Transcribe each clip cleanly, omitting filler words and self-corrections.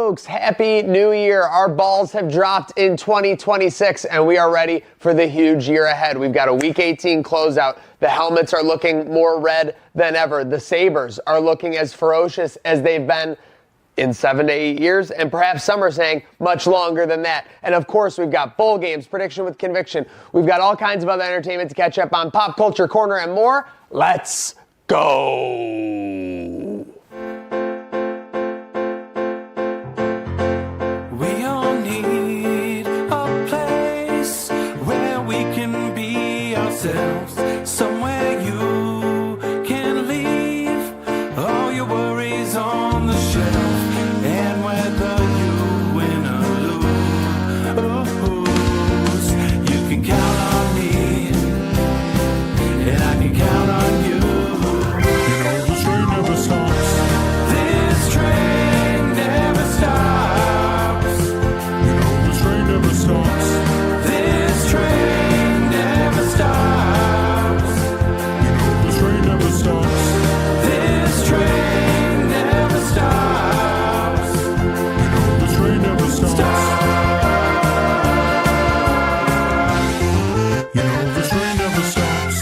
Folks, Happy New Year. Our balls have dropped in 2026, and we are ready for the huge year ahead. We've got a Week 18 closeout. The helmets are looking more red than ever. The Sabres are looking as ferocious as they've been in 7 to 8 years, and perhaps some are saying much longer than that. And of course, we've got bowl games, prediction with conviction. We've got all kinds of other entertainment to catch up on, Pop Culture Corner, and more. Let's go. We all need a place where we can be ourselves, somewhere you can leave all your worries on the shelf. And whether you win or lose, you can count on me, and I can count on you. You know the train never stops. This train never stops. You know the train never stops. This train never stops. You know the train never stops. This train never stops. You know the train never stops. You know the train never stops.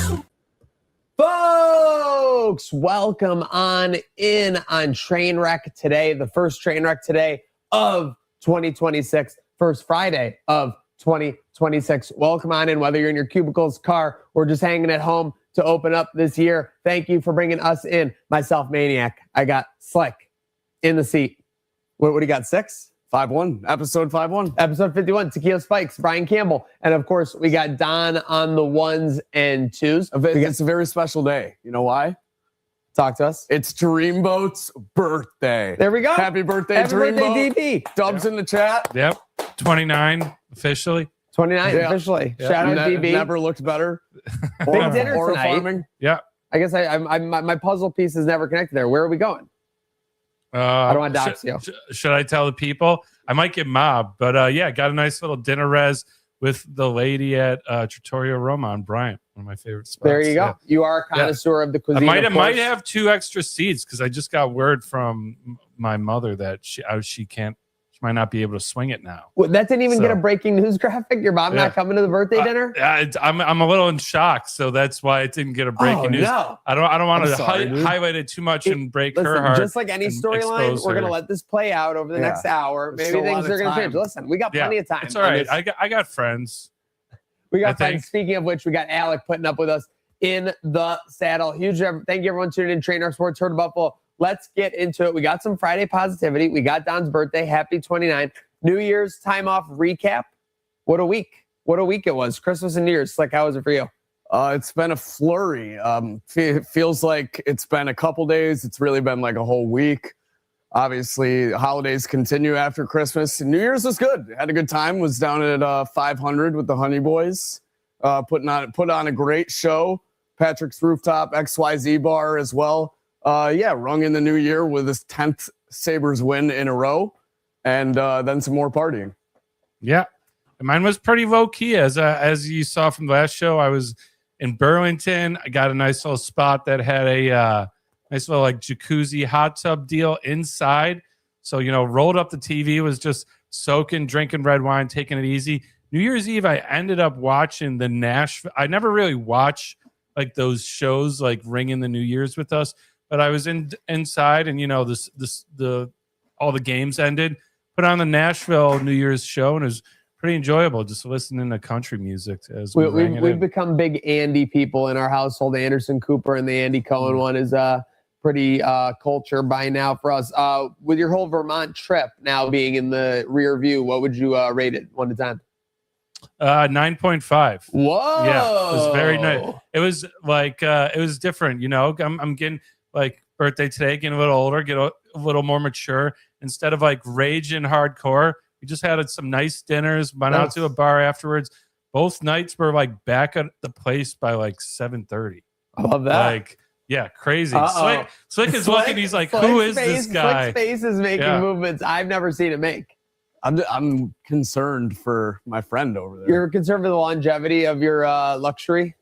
Folks, welcome on in on Trainwreck today, the first Trainwreck today of 2026, first Friday of 2026. Welcome on in, whether you're in your cubicles, car, or just hanging at home to open up this year. Thank you for bringing us in. Myself, Maniac. I got Slick in the seat. What do you got, 6? 5-1, episode 5-1. Episode 51, Tequila Spikes, Brian Campbell. And of course, we got Don on the ones and twos. It's a very special day. You know why? Talk to us. It's Dreamboat's birthday. There we go. Happy birthday, Happy birthday, Dreamboat. DP. Dubs in the chat. Yep, 29 officially. 29 Yeah. officially. Yeah. Shout out DB. Never looked better. Big dinner Or tonight. farming. Yeah. I guess my puzzle piece is never connected there. Where are we going? I don't want to dox you. Should I tell the people? I might get mobbed, but yeah, got a nice little dinner res with the lady at Trattoria Roma on Bryant, one of my favorite spots. There you go. Yeah. You are a connoisseur of the cuisine. I of might course. have 2 extra seats because I just got word from my mother that she might not be able to swing it now. Well, that didn't even So- get a breaking news graphic. Your mom Yeah. not coming to the birthday dinner? I'm a little in shock, so that's why it didn't get a breaking news. No. I don't want I'm to sorry, dude. highlight it too much and break her Listen, heart. just like any and storyline, expose we're going to her. let this play out over the Yeah. next hour. There's Maybe still a lot things of are going to change. time. Listen, we got plenty of time. It's all right. And I got friends. We got I friends. think. Speaking of which, we got Alec putting up with us in the saddle. Huge thank you, everyone, tuning in. Trainwreck Sports, Heard of Buffalo. Let's get into it. We got some Friday positivity. We got Don's birthday. Happy 29. New Year's time off recap. What a week. What a week it was. Christmas and New Year's. Like, how was it for you? It's been a flurry. Feels like it's been a couple days. It's really been like a whole week. Obviously, holidays continue after Christmas. New Year's was good. Had a good time. Was down at 500 with the Honey Boys. Put on a great show. Patrick's Rooftop XYZ bar as well. Rung in the new year with his 10th Sabres win in a row. And then some more partying. Yeah. Mine was pretty low key. As you saw from the last show, I was in Burlington. I got a nice little spot that had a nice little like jacuzzi hot tub deal inside. So, rolled up the TV, was just soaking, drinking red wine, taking it easy. New Year's Eve, I ended up watching the Nashville. I never really watch like those shows like Ring in the New Year's with us, but I was inside and all the games ended. Put on the Nashville New Year's show, and it was pretty enjoyable just listening to country music as We've become big Andy people in our household. Anderson Cooper and the Andy Cohen one is pretty culture by now for us. With your whole Vermont trip now being in the rear view, what would you rate it 1 to 10? 9.5. Whoa! Yeah, it was very nice. It was like it was different. I'm getting like birthday today, getting a little older, get a little more mature. Instead of like rage and hardcore, we just had some nice dinners, went out to a bar afterwards. Both nights were like back at the place by like 7:30. I love that. Like, yeah, crazy. Slick is looking. He's like, Slick's who is face, this guy? Slick's face is making movements I've never seen it make. I'm concerned for my friend over there. You're concerned for the longevity of your luxury?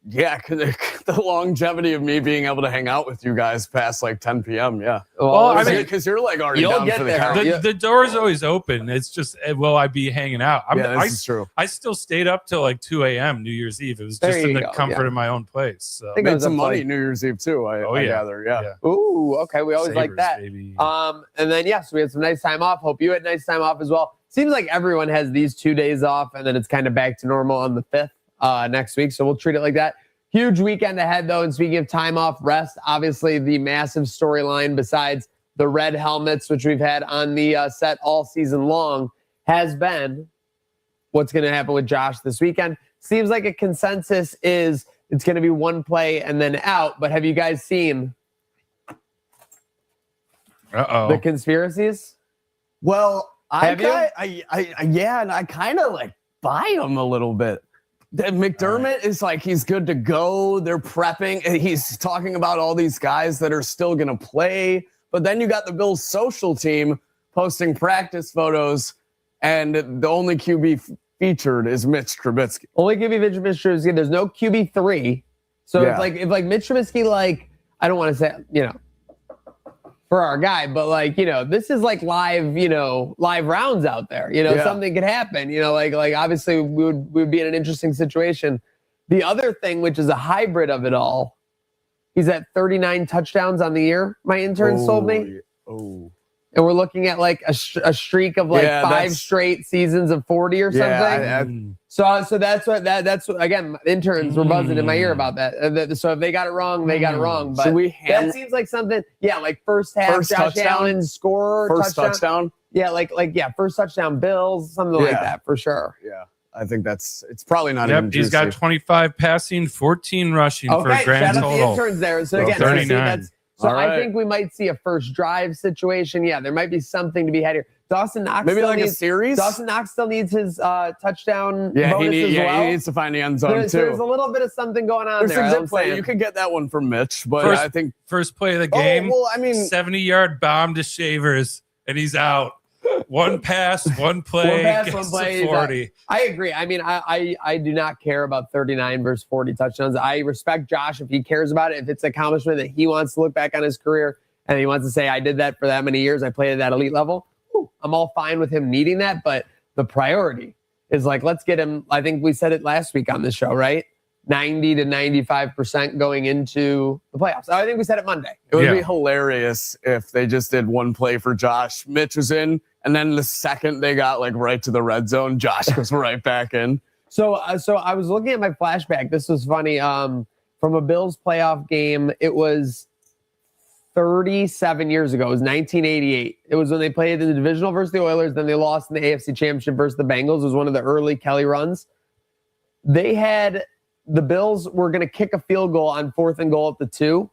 Yeah, the longevity of me being able to hang out with you guys past like 10 p.m. Yeah. Well, I mean, because you're like already You'll down get for the there. count. the door is always open. It's just, will I be hanging out? This is true. I still stayed up till like 2 a.m. New Year's Eve. It was There just in you the go, comfort of my own place. So. I think Made some up money like- New Year's Eve too. I gather. Yeah. Ooh, okay. We always like Sabres, that. baby. And then, yes, we had some nice time off. Hope you had nice time off as well. Seems like everyone has these 2 days off, and then it's kind of back to normal on the 5th next week. So we'll treat it like that. Huge weekend ahead, though. And speaking of time off, rest, obviously the massive storyline besides the red helmets, which we've had on the set all season long, has been what's going to happen with Josh this weekend. Seems like a consensus is it's going to be one play and then out. But have you guys seen the conspiracies? Well, Have you? yeah, and I kind of like buy him a little bit. McDermott is like, he's good to go. They're prepping. And he's talking about all these guys that are still going to play. But then you got the Bills social team posting practice photos, and the only QB featured is Mitch Trubisky. Only QB Mitch Trubisky. There's no QB3. So Yeah. it's like if like Mitch Trubisky, like I don't want to say, for our guy, but like, this is like live rounds out there. Something could happen. Like obviously we would be in an interesting situation. The other thing, which is a hybrid of it all, he's at 39 touchdowns on the year. My intern sold me. Oh. And we're looking at like a streak of like five that's- straight seasons of 40 or something. Yeah, So that's what again, interns were buzzing in my ear about that. So if they got it wrong, they got it wrong. But that seems like something, like first half, First Josh touchdown? Allen score, first touchdown. Yeah, first touchdown Bills, something like that for sure. Yeah, I think it's probably not Yep, even he's got juicy. 25 passing, 14 rushing for a Okay, grand shout out the total. interns there. So again, 39. So All I right. think we might see a first drive situation. Yeah, there might be something to be had here. Dawson Knox Maybe still like a needs, series. Dawson Knox still needs his touchdown Yeah, bonus as well. he needs to find the end zone There's too. a little bit of something going on There's there. some I zip don't play. say. You could get that one from Mitch, but First- I think. First play of the game, Oh, well, I mean, 70-yard bomb to Shavers, and he's out. One pass, one play, pass, gets one play, to he's 40. I agree. I mean, I do not care about 39 versus 40 touchdowns. I respect Josh if he cares about it. If it's an accomplishment that he wants to look back on his career and he wants to say, I did that for that many years, I played at that elite level, I'm all fine with him needing that. But the priority is like, let's get him. I think we said it last week on this show, right? 90 to 95% going into the playoffs. I think we said it Monday. it would Yeah. be hilarious if they just did one play for Josh. Mitch was in, and then the second they got like right to the red zone, Josh goes right back in. So I was looking at my flashback. This was funny. From a Bills playoff game, it was 37 years ago. It was 1988. It was when they played in the divisional versus the Oilers. Then they lost in the AFC Championship versus the Bengals. It was one of the early Kelly runs. The Bills were going to kick a field goal on 4th and goal at the 2.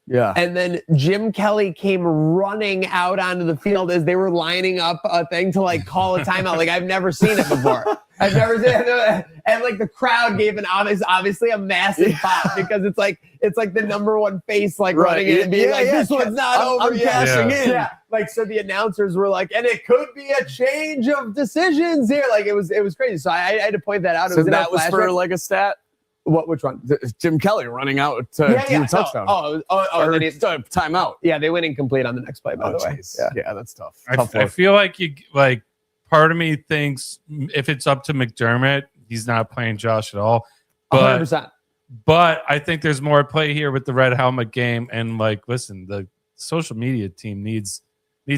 Yeah. And then Jim Kelly came running out onto the field as they were lining up a thing to like call a timeout. Like I've never seen it before. I've never seen it. And like the crowd gave an obviously a massive pop because it's like the number one face like running in and being this one's not over I'm yet. cashing in. Yeah. Like so the announcers were like, and it could be a change of decisions here. Like it was crazy. So I had to point that out. It So was in our that was for flashback. like a stat. Which one? Jim Kelly running out to do a touchdown. Oh, Or then timeout. yeah, they went incomplete on the next play, by the way. Geez. Yeah. Yeah, that's tough. I Tough work. feel like part of me thinks if it's up to McDermott, he's not playing Josh at all. But 100%. But I think there's more play here with the red helmet game. And like, listen, the social media team needs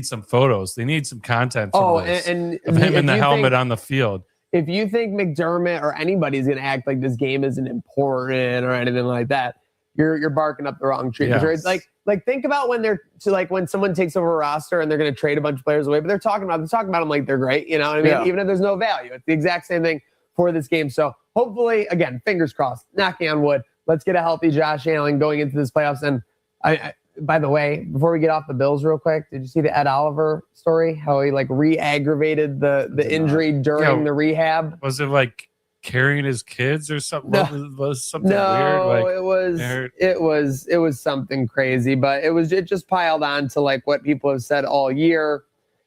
some photos. They need some content from this, and of him in the if you helmet think- on the field. If you think McDermott or anybody's going to act like this game isn't important or anything like that, you're barking up the wrong tree. Yes. It's like think about when someone takes over a roster and they're going to trade a bunch of players away, but they're talking about them like they're great. You know what I mean? Yeah. Even if there's no value, it's the exact same thing for this game. So hopefully, again, fingers crossed, knocking on wood, let's get a healthy Josh Allen going into this playoffs. And I by the way, before we get off the Bills real quick, did you see the Ed Oliver story? How he like re-aggravated the injury during the rehab? Was it like carrying his kids or something? No. Was something weird? No, Like, it was something crazy, but it just piled on to like what people have said all year,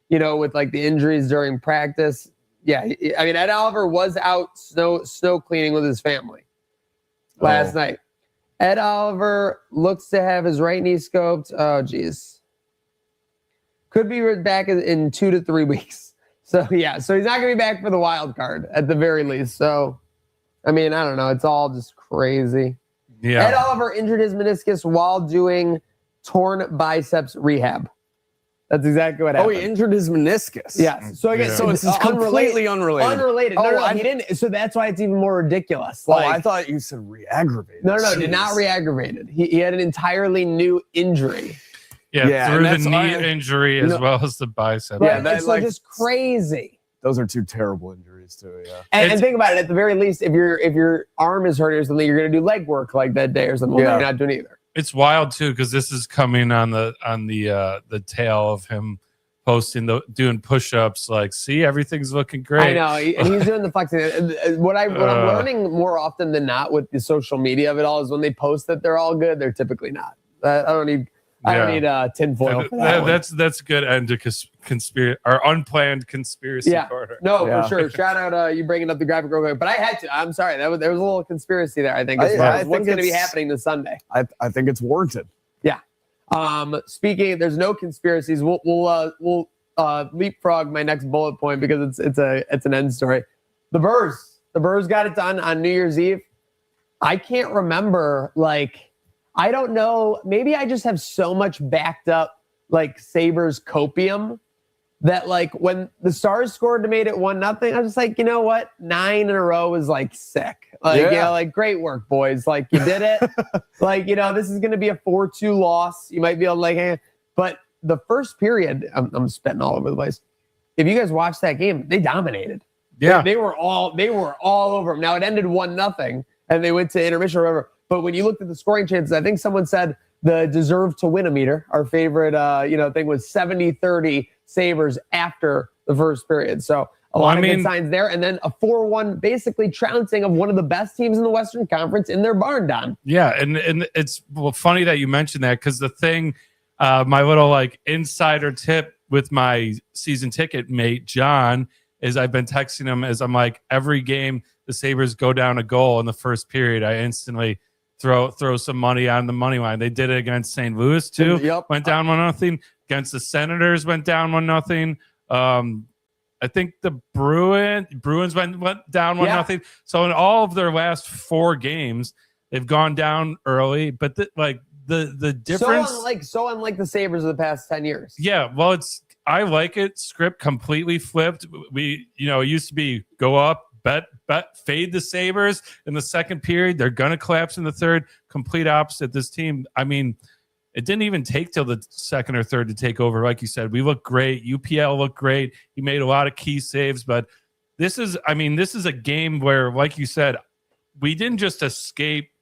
with like the injuries during practice. Yeah, I mean Ed Oliver was out snow cleaning with his family. last night. Ed Oliver looks to have his right knee scoped. Oh, geez. Could be back in 2 to 3 weeks. So, yeah. So, he's not going to be back for the wild card at the very least. So, I mean, I don't know. It's all just crazy. Yeah. Ed Oliver injured his meniscus while doing torn biceps rehab. That's exactly what happened. Oh, he injured his meniscus. Yes. So again, So it's completely unrelated. Unrelated. No, Oh, he didn't. So that's why it's even more ridiculous. Oh, I thought you said re-aggravated. No, Jeez. did not re-aggravated. He had an entirely new injury. Yeah, through the and knee injury as well as the bicep. Right? Yeah, that, It's just crazy. Those are two terrible injuries too. Yeah. And think about it. At the very least, if your arm is hurt or something, you're going to do leg work like that day or something. Yeah. You're not doing either. It's wild too because this is coming on the tail of him posting doing push-ups. Like, see, everything's looking great. I know, and he's doing the flexing. What I'm learning more often than not with the social media of it all is when they post that they're all good, they're typically not. I don't need tinfoil. That's a good end to conspiracy or unplanned conspiracy corner. No, for sure. Shout out you bringing up the graphic real quick, but I had to. I'm sorry. There was a little conspiracy there. I think as far as what's going to be happening this Sunday. I think it's warranted. Yeah. Speaking, there's no conspiracies. We'll leapfrog my next bullet point because it's an end story. The Burrs got it done on New Year's Eve. I can't remember. I don't know. Maybe I just have so much backed up Sabres copium that when the Stars scored to made it 1-0, I was just like, you know what? 9 in a row is sick. Great work, boys. You did it. This is going to be a 4-2 loss. You might be able to but the first period, I'm spitting all over the place. If you guys watched that game, they dominated. Yeah. They were all over them. Now it ended 1-0 and they went to intermission or whatever. But when you looked at the scoring chances, I think someone said the deserve to win a meter, our favorite, thing was 70-30 Sabres after the first period. So a lot of good signs there. And then a 4-1 basically trouncing of one of the best teams in the Western Conference in their barn, Don. Yeah. And it's funny that you mentioned that because the thing, my little insider tip with my season ticket mate, John, is I've been texting him as I'm every game the Sabres go down a goal in the first period, I instantly throw some money on the money line. They did it against St. Louis too. Yep. Went down 1-0. Against the Senators went down 1-0. I think the Bruins went down 1-0. So in all of their last 4 games, they've gone down early. But the difference, so unlike the Sabres of the past 10 years. Yeah, well, I like it. Script completely flipped. We it used to be go up. Bet, fade the Sabres in the second period. They're going to collapse in the third. Complete opposite. This team, it didn't even take till the second or third to take over. Like you said, we look great. UPL looked great. He made a lot of key saves. But this is a game where, like you said, we didn't just escape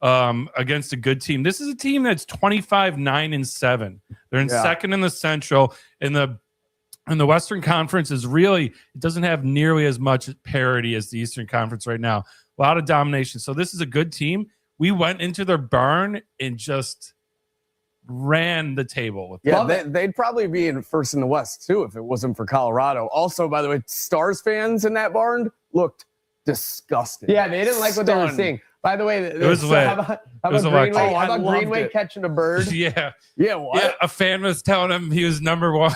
against a good team. This is a team that's 25-9-7. They're in second in the Central. And the Western Conference it doesn't have nearly as much parity as the Eastern Conference right now. A lot of domination. So this is a good team. We went into their barn and just ran the table. They'd probably be in first in the West too if it wasn't for Colorado. Also, by the way, Stars fans in that barn looked disgusting. Yeah, they didn't like what they were seeing. By the way, it was lit. How about Greenway catching a bird? Yeah. What? Yeah, a fan was telling him he was number 1.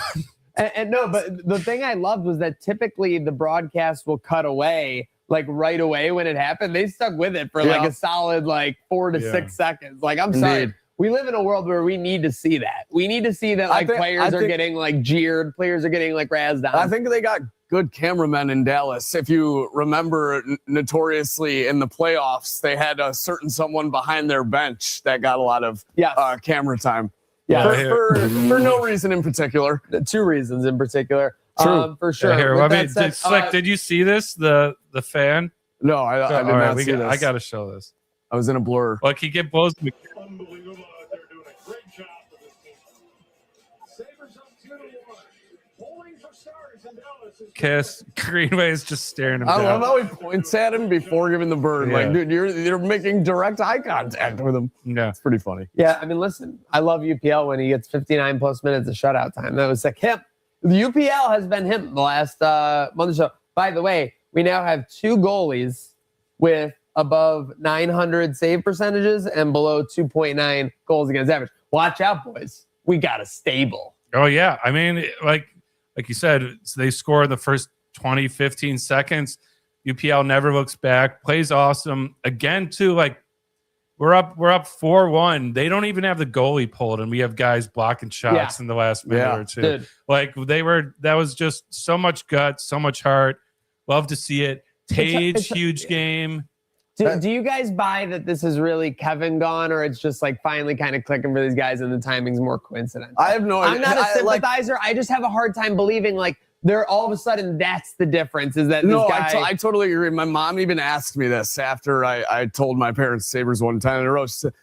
And no, but the thing I loved was that typically the broadcast will cut away right away when it happened. They stuck with it for a solid 4 to 6 seconds. I'm sorry. We live in a world where we need to see that. We need to see that players are getting jeered, players are getting razzed on. I think they got good cameramen in Dallas. If you remember, notoriously in the playoffs, they had a certain someone behind their bench that got a lot of camera time. Yeah, for no reason in particular. 2 reasons in particular. True. For sure. Did you see this? The fan? No, I did not see this. I got to show this. I was in a blur. He blows me. Unbelievable out there doing a great job for this team. Sabres up 2-1. Polling for Stars in Dallas is Kiss. Greenway is just staring him I down. love how he points at him before giving the bird. Dude, you're making direct eye contact with him. Yeah. It's pretty funny. Yeah, listen, I love UPL when he gets 59 plus minutes of shutout time. That was him. The UPL has been him the last month or so. By the way, we now have 2 goalies with above 900 save percentages and below 2.9 goals against average. Watch out, boys. We got a stable. Oh yeah. I mean, like you said, they score the first 20, 15 seconds. UPL never looks back, plays awesome. Again, too, like we're up 4-1. They don't even have the goalie pulled, and we have guys blocking shots in the last minute or two. Dude. Like that was just so much guts, so much heart. Love to see it. Tage, huge game. Do you guys buy that this is really Kevin gone, or it's just like finally kind of clicking for these guys and the timing's more coincidental? I have no idea. I'm not a sympathizer. I just have a hard time believing like they're all of a sudden that's the difference is that No, this guy... I totally agree. My mom even asked me this after I told my parents Sabres won 10 in a row. She said,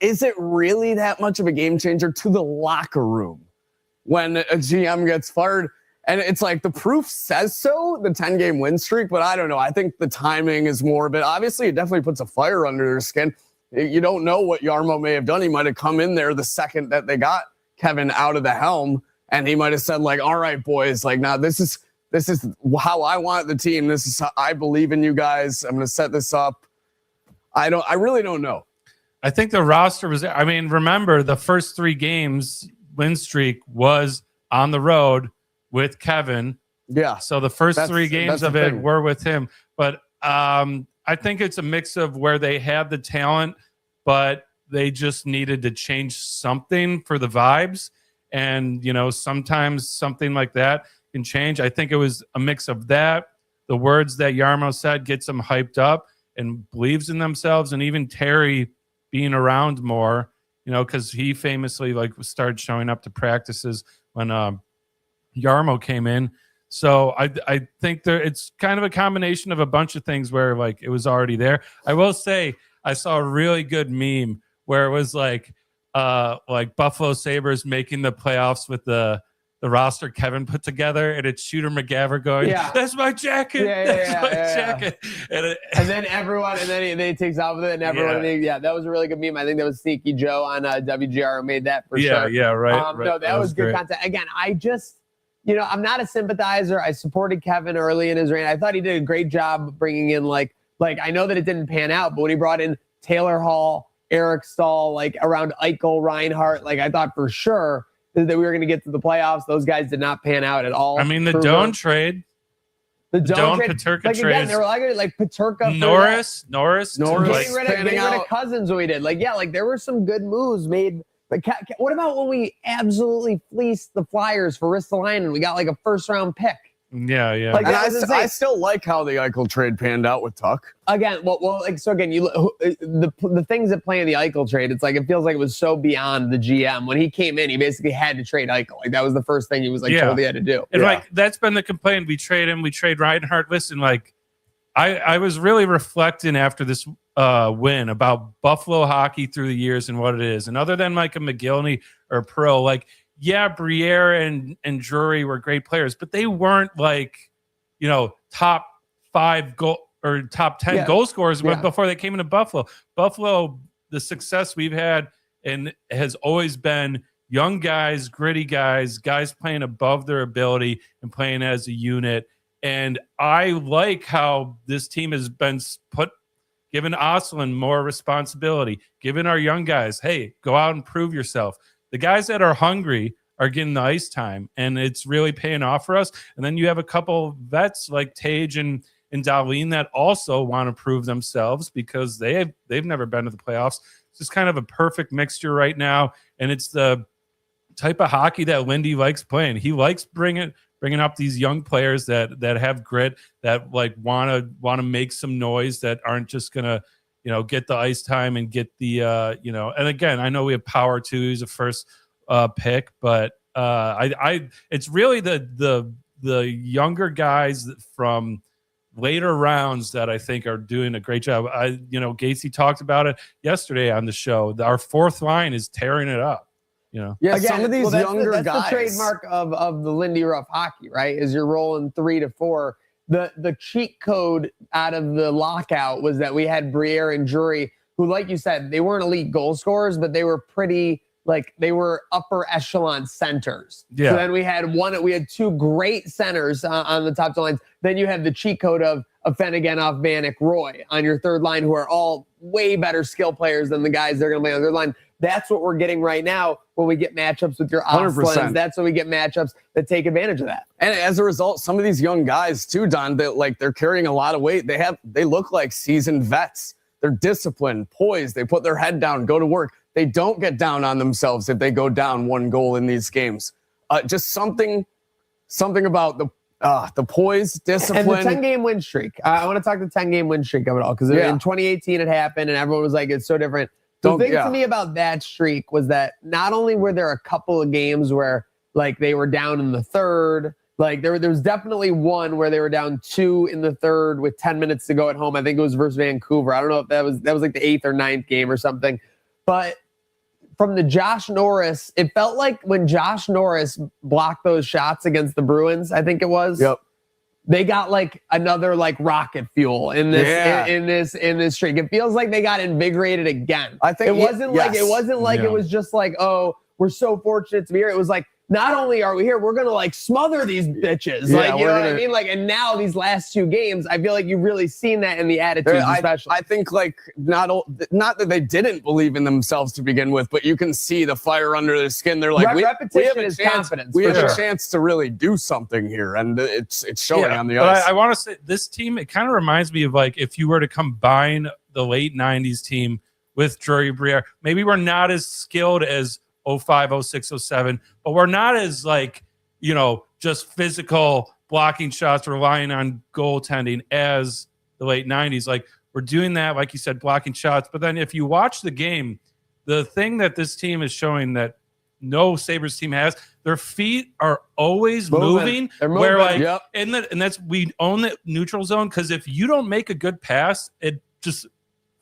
is it really that much of a game changer to the locker room when a GM gets fired? And it's like the proof says so, the 10-game win streak, but I don't know. I think the timing is more of it. Obviously, it definitely puts a fire under their skin. You don't know what Jarmo may have done. He might have come in there the second that they got Kevin out of the helm, and he might have said, like, all right, boys, like, now this is how I want the team. This is how I believe in you guys. I'm going to set this up. I really don't know. I think the roster was, I mean, remember the first 3 games win streak was on the road with Kevin. Yeah. So the first 3 games of it were with him. But I think it's a mix of where they had the talent, but they just needed to change something for the vibes. And, you know, sometimes something like that can change. I think it was a mix of that. The words that Jarmo said gets them hyped up and believes in themselves. And even Terry being around more, you know, because he famously like started showing up to practices when Jarmo came in. So I think it's kind of a combination of a bunch of things where like it was already there. I will say I saw a really good meme where it was like Buffalo Sabres making the playoffs with the roster Kevin put together, and it's Shooter McGavin going, "That's my jacket, that's my jacket," and then everyone, and then he takes off with it, and everyone, that was a really good meme. I think that was Sneaky Joe on WGR who made that for sure. Yeah, right. No, that was good content. Again, I just, you know, I'm not a sympathizer. I supported Kevin early in his reign. I thought he did a great job bringing in like I know that it didn't pan out, but when he brought in Taylor Hall, Eric Stahl, like around Eichel, Reinhart, like I thought for sure that we were going to get to the playoffs. Those guys did not pan out at all. I mean, the Doan trade. The Doan Paterka like, trade. Again, they were like Paterka. Norris. Getting rid of Cousins we did. Like, yeah, like there were some good moves made. But what about when we absolutely fleeced the Flyers for Ristolainen? We got like a first-round pick. Yeah. Like, and I still like how the Eichel trade panned out with Tuck. Again, the things that play in the Eichel trade, it's like it feels like it was so beyond the GM. When he came in, he basically had to trade Eichel. Like that was the first thing he was told he had to do. And like that's been the complaint. We trade him. We trade Reinhart. Listen, like I was really reflecting after this win about Buffalo hockey through the years and what it is. And other than like a McGillney or Perreault, like. Yeah, Briere and Drury were great players, but they weren't like, you know, top 5 goal or top 10 goal scorers before they came into Buffalo. Buffalo, the success we've had and has always been young guys, gritty guys playing above their ability and playing as a unit. And I like how this team has been giving Oslin more responsibility, giving our young guys, hey, go out and prove yourself. The guys that are hungry are getting the ice time, and it's really paying off for us. And then you have a couple vets like Tage and Dahlin that also want to prove themselves because they've never been to the playoffs. It's just kind of a perfect mixture right now, and it's the type of hockey that Lindy likes playing. He likes bringing up these young players that have grit, that like want to make some noise, that aren't just gonna get the ice time and get the, and again, I know we have Power too. He's a first pick, but it's really the younger guys from later rounds that I think are doing a great job. Gacy talked about it yesterday on the show. Our 4th line is tearing it up. Yeah, again, some of these younger guys. That's the trademark of the Lindy Ruff hockey, right? Is you're rolling 3 to 4. The cheat code out of the lockout was that we had Briere and Drury, who, like you said, they weren't elite goal scorers, but they were pretty, like, they were upper echelon centers. Yeah. So then we had 2 great centers on the top 2 lines. Then you have the cheat code of of Fenneganov, Vanek, Roy on your third line, who are all way better skill players than the guys they're going to play on their line. That's what we're getting right now when we get matchups with your Oslins. That's when we get matchups that take advantage of that. And as a result, some of these young guys too, Don, they're carrying a lot of weight. They look like seasoned vets. They're disciplined, poised. They put their head down, go to work. They don't get down on themselves if they go down 1 goal in these games. Just something about the poise, discipline. And the 10-game win streak. I want to talk the 10-game win streak of it all, because in 2018 it happened and everyone was like, it's so different. The thing to me about that streak was that not only were there a couple of games where like they were down in the third, like there was definitely one where they were down 2 in the third with 10 minutes to go at home. I think it was versus Vancouver. I don't know if that was like the 8th or 9th game or something. But from the Josh Norris, it felt like when Josh Norris blocked those shots against the Bruins, I think it was. Yep. They got like another like rocket fuel in this in this streak. It feels like they got invigorated again. I think it wasn't like it was just like, oh, we're so fortunate to be here. It was like, not only are we here, we're gonna like smother these bitches. Like, you know what I mean? Like, and now these last 2 games, I feel like you've really seen that in the attitudes, especially. I think like not that they didn't believe in themselves to begin with, but you can see the fire under their skin. They're like, repetition is confidence. We have a chance to really do something here, and it's showing on the ice. But I want to say this team, it kind of reminds me of like if you were to combine the late 90s team with Drury Briere. Maybe we're not as skilled as 05, 06, 07, but we're not as like, you know, just physical blocking shots, relying on goaltending as the late 90s. Like we're doing that, like you said, blocking shots. But then if you watch the game, the thing that this team is showing that no Sabres team has, their feet are always moving. They're moving. Where like, and that's, we own the neutral zone. Cause if you don't make a good pass, it just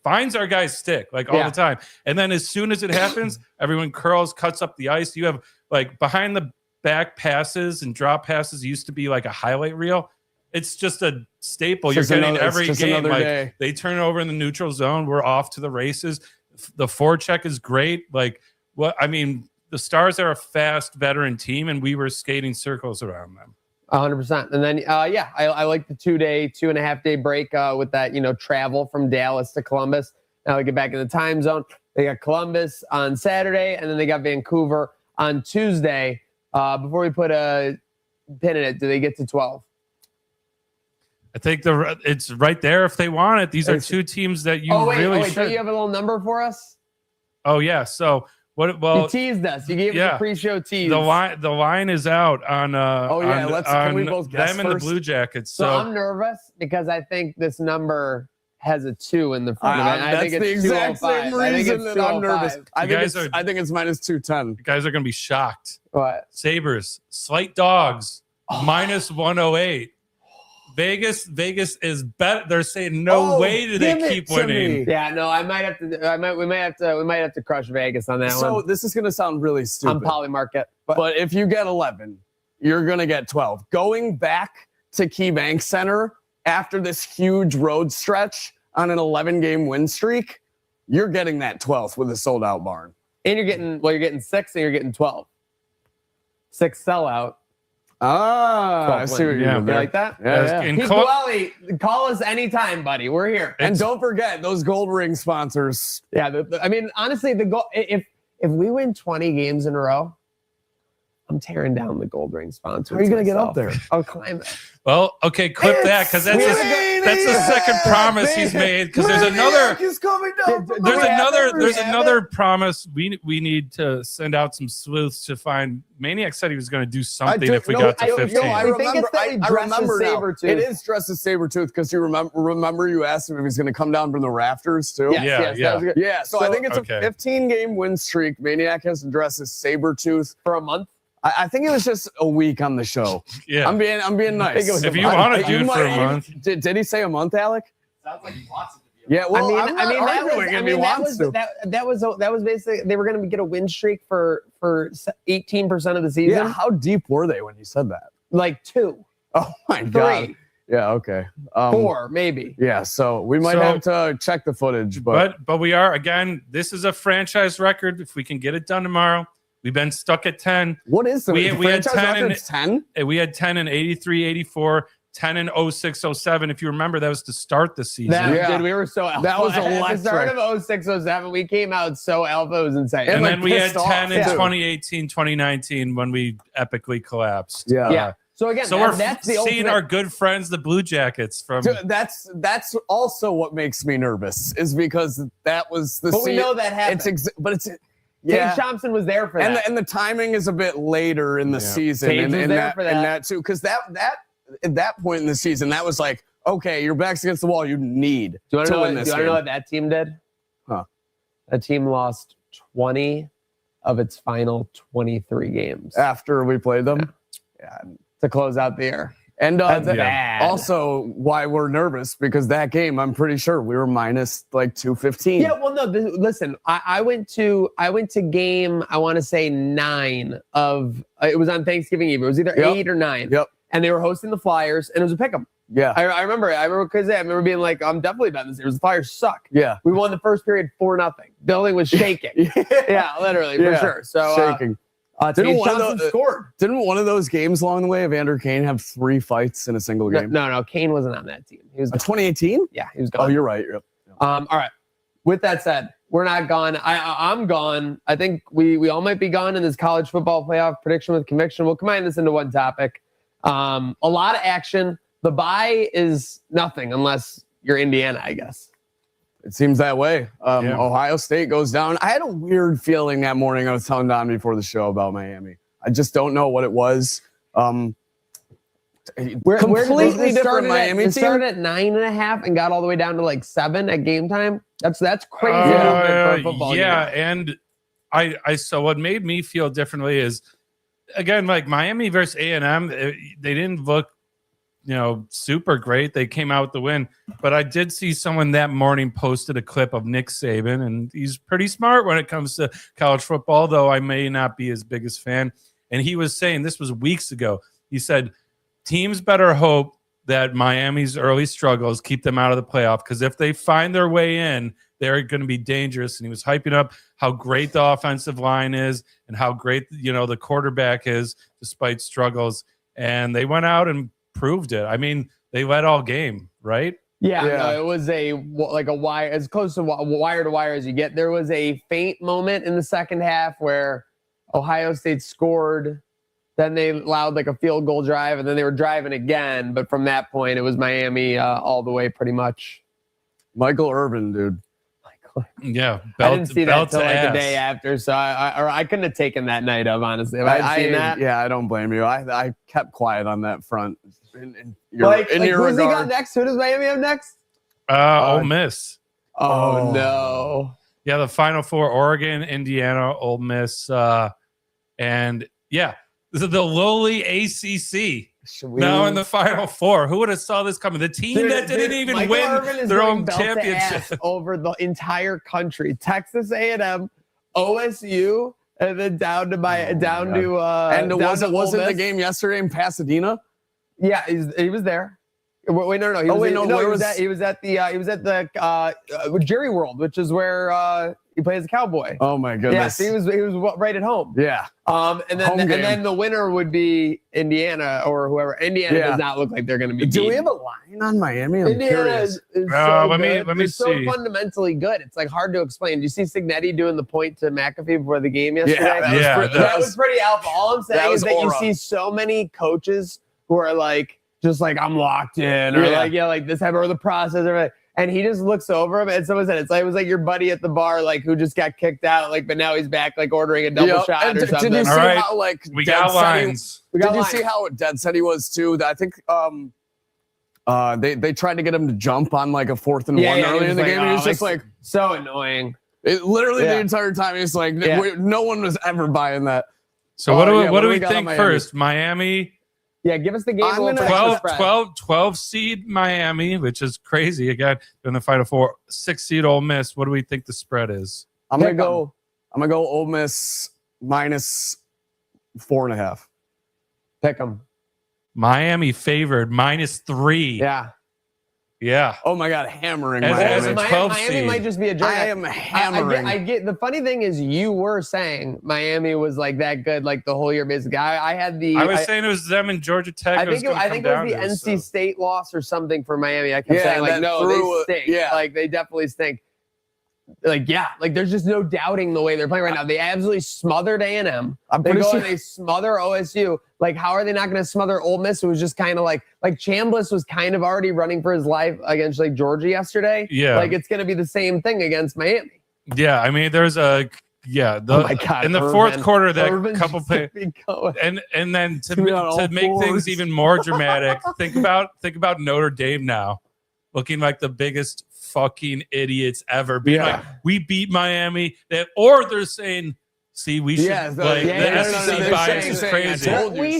finds our guys stick like all the time. And then as soon as it happens, everyone curls, cuts up the ice. You have like behind the back passes and drop passes used to be like a highlight reel. It's just a staple. You're getting every game. Like they turn it over in the neutral zone. We're off to the races. The forecheck is great. Like what, I mean, the Stars are a fast veteran team and we were skating circles around them. 100%. And then, I like the 2.5 day break with that, you know, travel from Dallas to Columbus. Now they get back in the time zone. They got Columbus on Saturday, and then they got Vancouver on Tuesday. Before we put a pin in it, do they get to 12? I think it's right there if they want it. These are 2 teams that you really should. Do you have a little number for us? Oh, yeah. So what? Well, you teased us. You gave us a pre-show tease. The line is out on. Can we both guess them and the Blue Jackets. So I'm nervous because I think this number has a 2 in the front of it. That's the exact same reason that I'm nervous. I think it's minus 210. You guys are going to be shocked. What? Sabres, slight dogs, minus 108. Vegas is better. They're saying no way do they keep winning. Yeah, no, we might have to crush Vegas on that one. So this is going to sound really stupid. On Polymarket. But if you get 11, you're going to get 12. Going back to KeyBank Center after this huge road stretch on an 11-game win streak, you're getting that 12th with a sold-out barn. And you're getting 6 and you're getting 12. 6 sellout. I see what you're doing. You like that? Yeah. Pete Gwelly, call us anytime, buddy. We're here. And don't forget those gold ring sponsors. Yeah, I mean, honestly, if we win 20 games in a row, I'm tearing down the gold ring sponsors. How are you going to get up there? I'll climb it. Well, okay, clip that because that's the second promise he's made. Because there's another. There's another promise. We need to send out some sleuths to find. Maniac said he was going to do something if we got to 15. I remember now. It is dressed as Sabretooth because you remember you asked him if he's going to come down from the rafters too. Yeah. So I think it's a 15-game win streak. Maniac has to dress as Sabretooth for a month. I think it was just a week on the show. Yeah, I'm being nice. If you want to do it for a month, did he say a month, Alec? Sounds like he wants it to be. Yeah, well, that was basically they were going to get a win streak for 18% of the season. Yeah, how deep were they when you said that? Like 2. Oh my god. 3. Yeah, okay. 4 maybe. Yeah, so we might have to check the footage, but we are again. This is a franchise record. If we can get it done tomorrow. We've been stuck at 10. What is the we had 10 and 10? We had 10 in 83, 84, 10 and 06-07. If you remember, that was to start the season. Dude, we were so alpha. That was At the start electric. of 06-07, we came out so alpha, it was insane. and like, then we had pissed off, 10 in too. 2018, 2019 when we epically collapsed. Yeah. So again, So we're that's the seeing ultimate. our good friends, the Blue Jackets, from Dude, that's also what makes me nervous, is because that was the. But we know that happened. It's Tage Thompson was there for that. and the timing is a bit later in the season, Tage and, was and there that, for and that. that too, because that at that point in the season, that was like, okay, your back's against the wall, you need Do you want to to win know, this know game. what that team did? Huh. That team lost 20 of its final 23 games After we played them, to close out the year. and That's that- bad. also why we're nervous, because that game, I'm pretty sure we were minus like 215. Yeah, well, no. Listen, I went to game. I want to say 9 of. It was on Thanksgiving Eve. It was either Yep. 8 or 9. Yep. And they were hosting the Flyers, and it was a pick'em. Yeah. I remember because I remember being like, I'm definitely betting this. It was the Flyers suck. Yeah. We won the first period 4-0. Building was shaking. yeah, literally Yeah. for sure. So Shaking. Tage one of Thompson the- scored. Didn't one of those games along the way, Evander Kane, have 3 fights in a single game? No, Kane wasn't on that team. He was. 2018? Yeah, he was Oh, gone. you're right. Yep. All right. With that said, we're not gone. I'm gone. I think we all might be gone in this college football playoff prediction with conviction. We'll combine this into one topic. A lot of action. The bye is nothing unless you're Indiana, I guess. It seems that way. Yeah. Ohio State goes down. I had a weird feeling that morning. I was telling Don before the show about Miami. I just don't know what it was. Completely different Miami It team. started at 9.5 and got all the way down to like 7 at game time. That's crazy. movement for a football yeah, game. and I so what made me feel differently is, again, like Miami versus A&M, they didn't look, super great. They came out with the win, but I did see someone that morning posted a clip of Nick Saban, and he's pretty smart when it comes to college football, though I may not be his biggest fan. And he was saying, this was weeks ago, he said, teams better hope that Miami's early struggles keep them out of the playoff, because if they find their way in, they're going to be dangerous. And he was hyping up how great the offensive line is and how great, the quarterback is despite struggles. And they went out and proved it. I mean, they led all game, right? Yeah, Yeah. No, it was a wire, as close to wire as you get. There was a faint moment in the second half where Ohio State scored. Then they allowed like a field goal drive, and then they were driving again. But from that point, it was Miami all the way pretty much. Michael Irvin, dude. Yeah. I didn't see that belt until to like ass. the day after, so I couldn't have taken that night of, honestly. If I'd seen that. Yeah, I don't blame you. I kept quiet on that front. In your Like, your who's he got regard. next? Who does Miami have next? Ole Miss. Oh, Oh. no. Yeah, the Final Four: Oregon, Indiana, Ole Miss, and yeah, this is the lowly ACC. Now in the Final Four. Who would have saw this coming? The team that didn't even Michael Irvin win is their going own belt to championship. ass over the entire country. Texas A&M, OSU, and then down to And down wasn't to Ole the Miss. game yesterday in Pasadena? Yeah, he was there. Wait, no. He Oh, was, wait, no, where was- he was at the Jerry World, which is where he plays a cowboy. Oh my Yeah, goodness. so he was right at home. Yeah. And Home game. then the winner would be Indiana or whoever. Indiana Yeah. does not look like they're going to be. Do we beaten. have a line on Miami? I'm Indiana curious. is so let me good. They're so see. fundamentally good. It's like hard to explain. Do you see Signetti doing the point to McAfee before the game yesterday? that was Pretty alpha. All I'm that saying was is that you aura. see so many coaches who are like, just like, I'm locked in, or like this type, or the process, or and he just looks over him, and someone said it was like your buddy at the bar, like who just got kicked out, like, but now he's back, like ordering a double Yep. shot And or something. Did you see All right. how like We dead got set he- lines. We got Did you lines. see how dead set he was too? I think they tried to get him to jump on like a 4th and 1 he early was in the like, game. And he was oh, just like so annoying. literally Yeah. the entire time. He's like, Yeah. no one was ever buying that. So what do we yeah, what do we got on think Miami? first? Miami, Yeah, give us the game. I'm we'll gonna- predict the 12 spread. seed Miami, which is crazy. Again, in the Final Four, 6 seed Ole Miss. What do we think the spread is? I'm gonna Pick go Ole Miss minus 4.5. Pick them. Miami favored -3. Yeah. Yeah. Oh my God, hammering As Miami. a 12 Miami seed. might just be a joke. I am hammering. I get the funny thing is you were saying Miami was like that good like the whole year basically. I was saying it was them and Georgia Tech. I think it was the NC State loss or something for Miami. I kept saying like no, they stink. Yeah, like they definitely stink. Like there's just no doubting the way they're playing right now. They absolutely smothered A&M. They go and they smother OSU. Like how are they not going to smother Ole Miss? It was just kind of like Chambliss was kind of already running for his life against like Georgia yesterday. Yeah, like it's going to be the same thing against Miami. Yeah, I mean there's a oh my God, in the fourth quarter that couple play and then to make things even more dramatic, think about Notre Dame now looking like the biggest fucking idiots ever, being like, we beat Miami, or they're saying, see, we should the SEC bias is crazy. We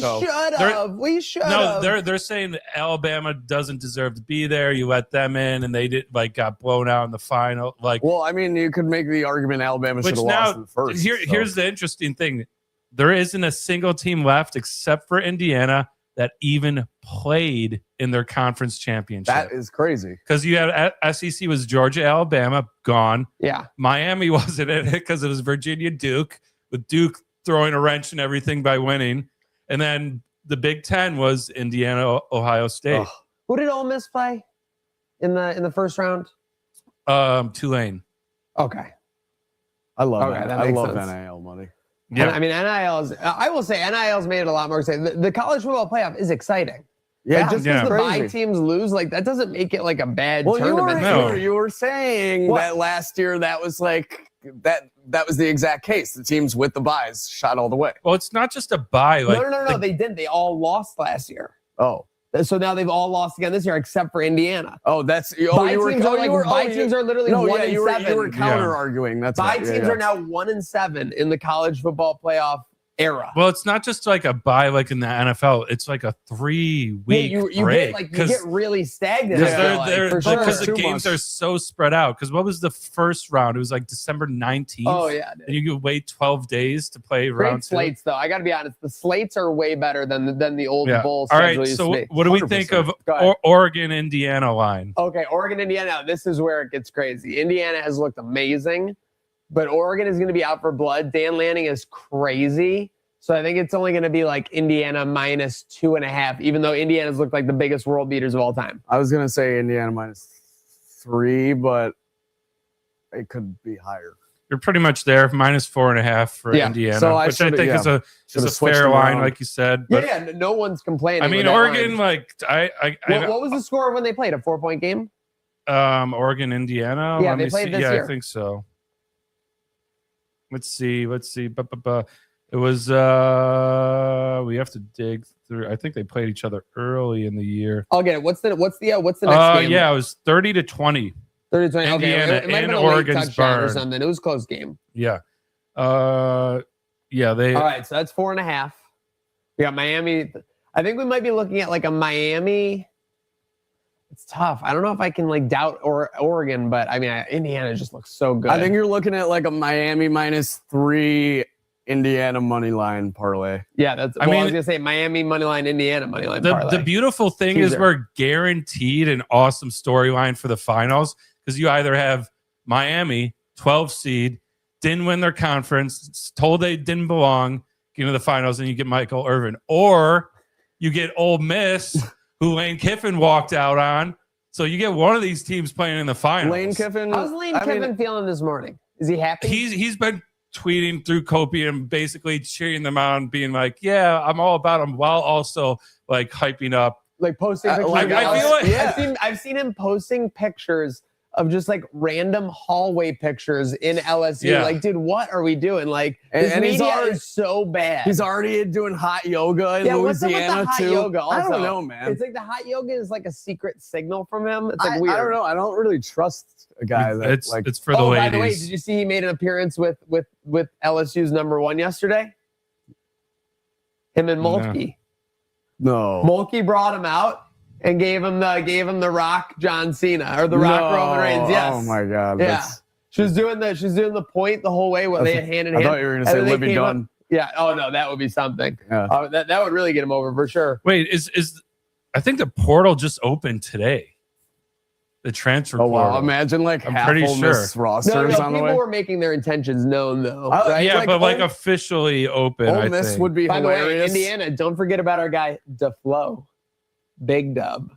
should have. No, they're saying Alabama doesn't deserve to be there. You let them in, and they did got blown out in the final. Well, I mean, you could make the argument Alabama should have lost in the first. Here's the interesting thing: there isn't a single team left except for Indiana that even played in their conference championship. That is crazy. Because you had SEC was Georgia, Alabama, gone. Yeah. Miami wasn't in it because it was Virginia, Duke, with Duke throwing a wrench and everything by winning. And then the Big Ten was Indiana, Ohio State. Who did Ole Miss play in the first round? Tulane. Okay. I love that. I love NIL money. Yeah, I mean, I will say NIL's made it a lot more exciting. The college football playoff is exciting. Yeah, just because the bye teams lose, like that doesn't make it like a bad tournament. You were saying that last year that was like that was the exact case. The teams with the byes shot all the way. Well, it's not just a bye. No, they didn't. They all lost last year. Oh. So now they've all lost again this year, except for Indiana. Oh, that's teams are literally 1 and 7. You were counter arguing. That's bye teams are now 1 and 7 in the college football playoff era. Well, it's not just like a bye like in the NFL. It's like a 3-week break. You get really stagnant. Because the games are so spread out. Because what was the first round? It was like December 19th. Oh, yeah. And you could wait 12 days to play round 2. Slates, though. I got to be honest. The slates are way better than the old bowl schedule. All right, so what do we think of Oregon, Indiana line? Okay, Oregon, Indiana. This is where it gets crazy. Indiana has looked amazing. But Oregon is going to be out for blood. Dan Lanning is crazy. So I think it's only going to be like Indiana minus 2.5, even though Indiana's looked like the biggest world beaters of all time. I was going to say Indiana minus 3, but it could be higher. You're pretty much there, minus 4.5 for Indiana, so which I think is a fair line, like you said. But no one's complaining. I mean, Oregon, what was the score when they played? A 4-point game? Oregon, Indiana. Yeah, they played this year. I think so. Let's see. It was we have to dig through. I think they played each other early in the year. I'll get it. What's the next game? Yeah, it was 30-20. 30-20. Indiana it might have been a Oregon's touchdown or something. It was a close game. Yeah. They all right, so that's 4.5. We got Miami. I think we might be looking at like a Miami. It's tough. I don't know if I can like doubt Oregon, but I mean Indiana just looks so good. I think you're looking at like a Miami minus 3 Indiana money line parlay. Yeah, that's. I was gonna say Miami money line, Indiana money line parlay. The beautiful thing is we're guaranteed an awesome storyline for the finals because you either have Miami 12 seed, didn't win their conference, told they didn't belong, get into the finals, and you get Michael Irvin, or you get Ole Miss, who Lane Kiffin walked out on. So you get one of these teams playing in the finals. Lane Kiffin. How's Lane Kiffin feeling this morning? Is he happy? He's been tweeting through Kopi and basically cheering them on, being like, "Yeah, I'm all about them," while also like hyping up, like posting pictures. I feel like I've seen him posting pictures of just like random hallway pictures in LSU. Yeah. Like, dude, what are we doing? Like, and media is so bad. He's already doing hot yoga in Louisiana what's up with the hot too. Yoga also? I don't know, man. It's like the hot yoga is like a secret signal from him. It's like weird. I don't know. I don't really trust a guy that it's for the ladies. By the way, did you see he made an appearance with LSU's #1 yesterday? Him and Mulkey. No. Mulkey brought him out and gave him the Rock John Cena or the Rock Roman Reigns. Yes. Oh my God. Yeah. She was doing the point the whole way. They had hand in hand. I thought you were going to say Libby Dunn. Yeah. Oh no, that would be something. Yeah. That would really get him over for sure. Wait, is I think the portal just opened today. the transfer Oh wow! portal. Imagine like I'm half pretty Ole Miss No, rosters on the people way. were making their intentions known, though. Oh, right? Yeah, but like Ole- officially open. Ole I Miss think. would be By the way, hilarious. Indiana, don't forget about our guy DeFlo, Big Dub.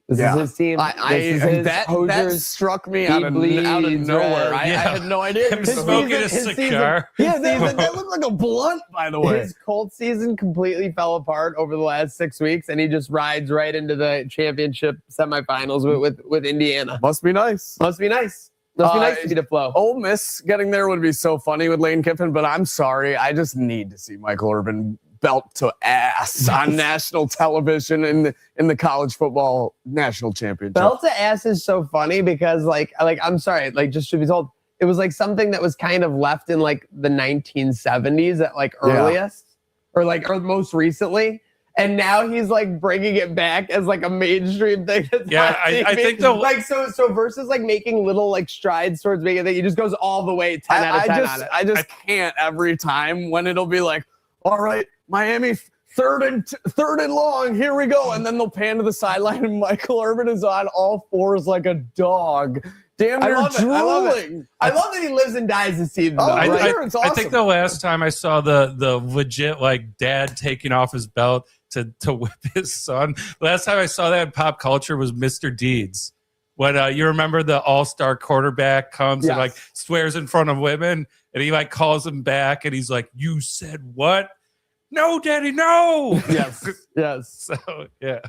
This Yeah. is his team. That Hosier's. struck me He out of bleeds nowhere. red. I Yeah. had no idea. Him His smoking a his cigar. Yeah, that looked like a blunt, by the way. His Colt season completely fell apart over the last 6 weeks, and he just rides right into the championship semifinals with Indiana. Must be nice. Must be nice. Must be nice to be DeFlo. Ole Miss getting there would be so funny with Lane Kiffin, but I'm sorry. I just need to see Michael Irvin belt to ass on national television in the college football national championship. Belt to ass is so funny because like I'm sorry, like just to be told, it was like something that was kind of left in like the 1970s at like earliest or most recently. And now he's like bringing it back as like a mainstream thing. That's Yeah, on I TV. think the like so versus like making little like strides towards making it, he just goes all the way 10 out of 10 on it. I just can't every time when it'll be like, all right, Miami third and long, here we go, and then they'll pan to the sideline and Michael Irvin is on all fours like a dog. Damn near drooling. I love that he lives and dies this season. Oh, though, I right? sure, it's awesome. I think the last time I saw the legit like dad taking off his belt to whip his son, last time I saw that in pop culture was Mr. Deeds. When you remember the all-star quarterback comes and like swears in front of women and he like calls him back and he's like, "You said what?" "No, Daddy, no." Yes. So yeah.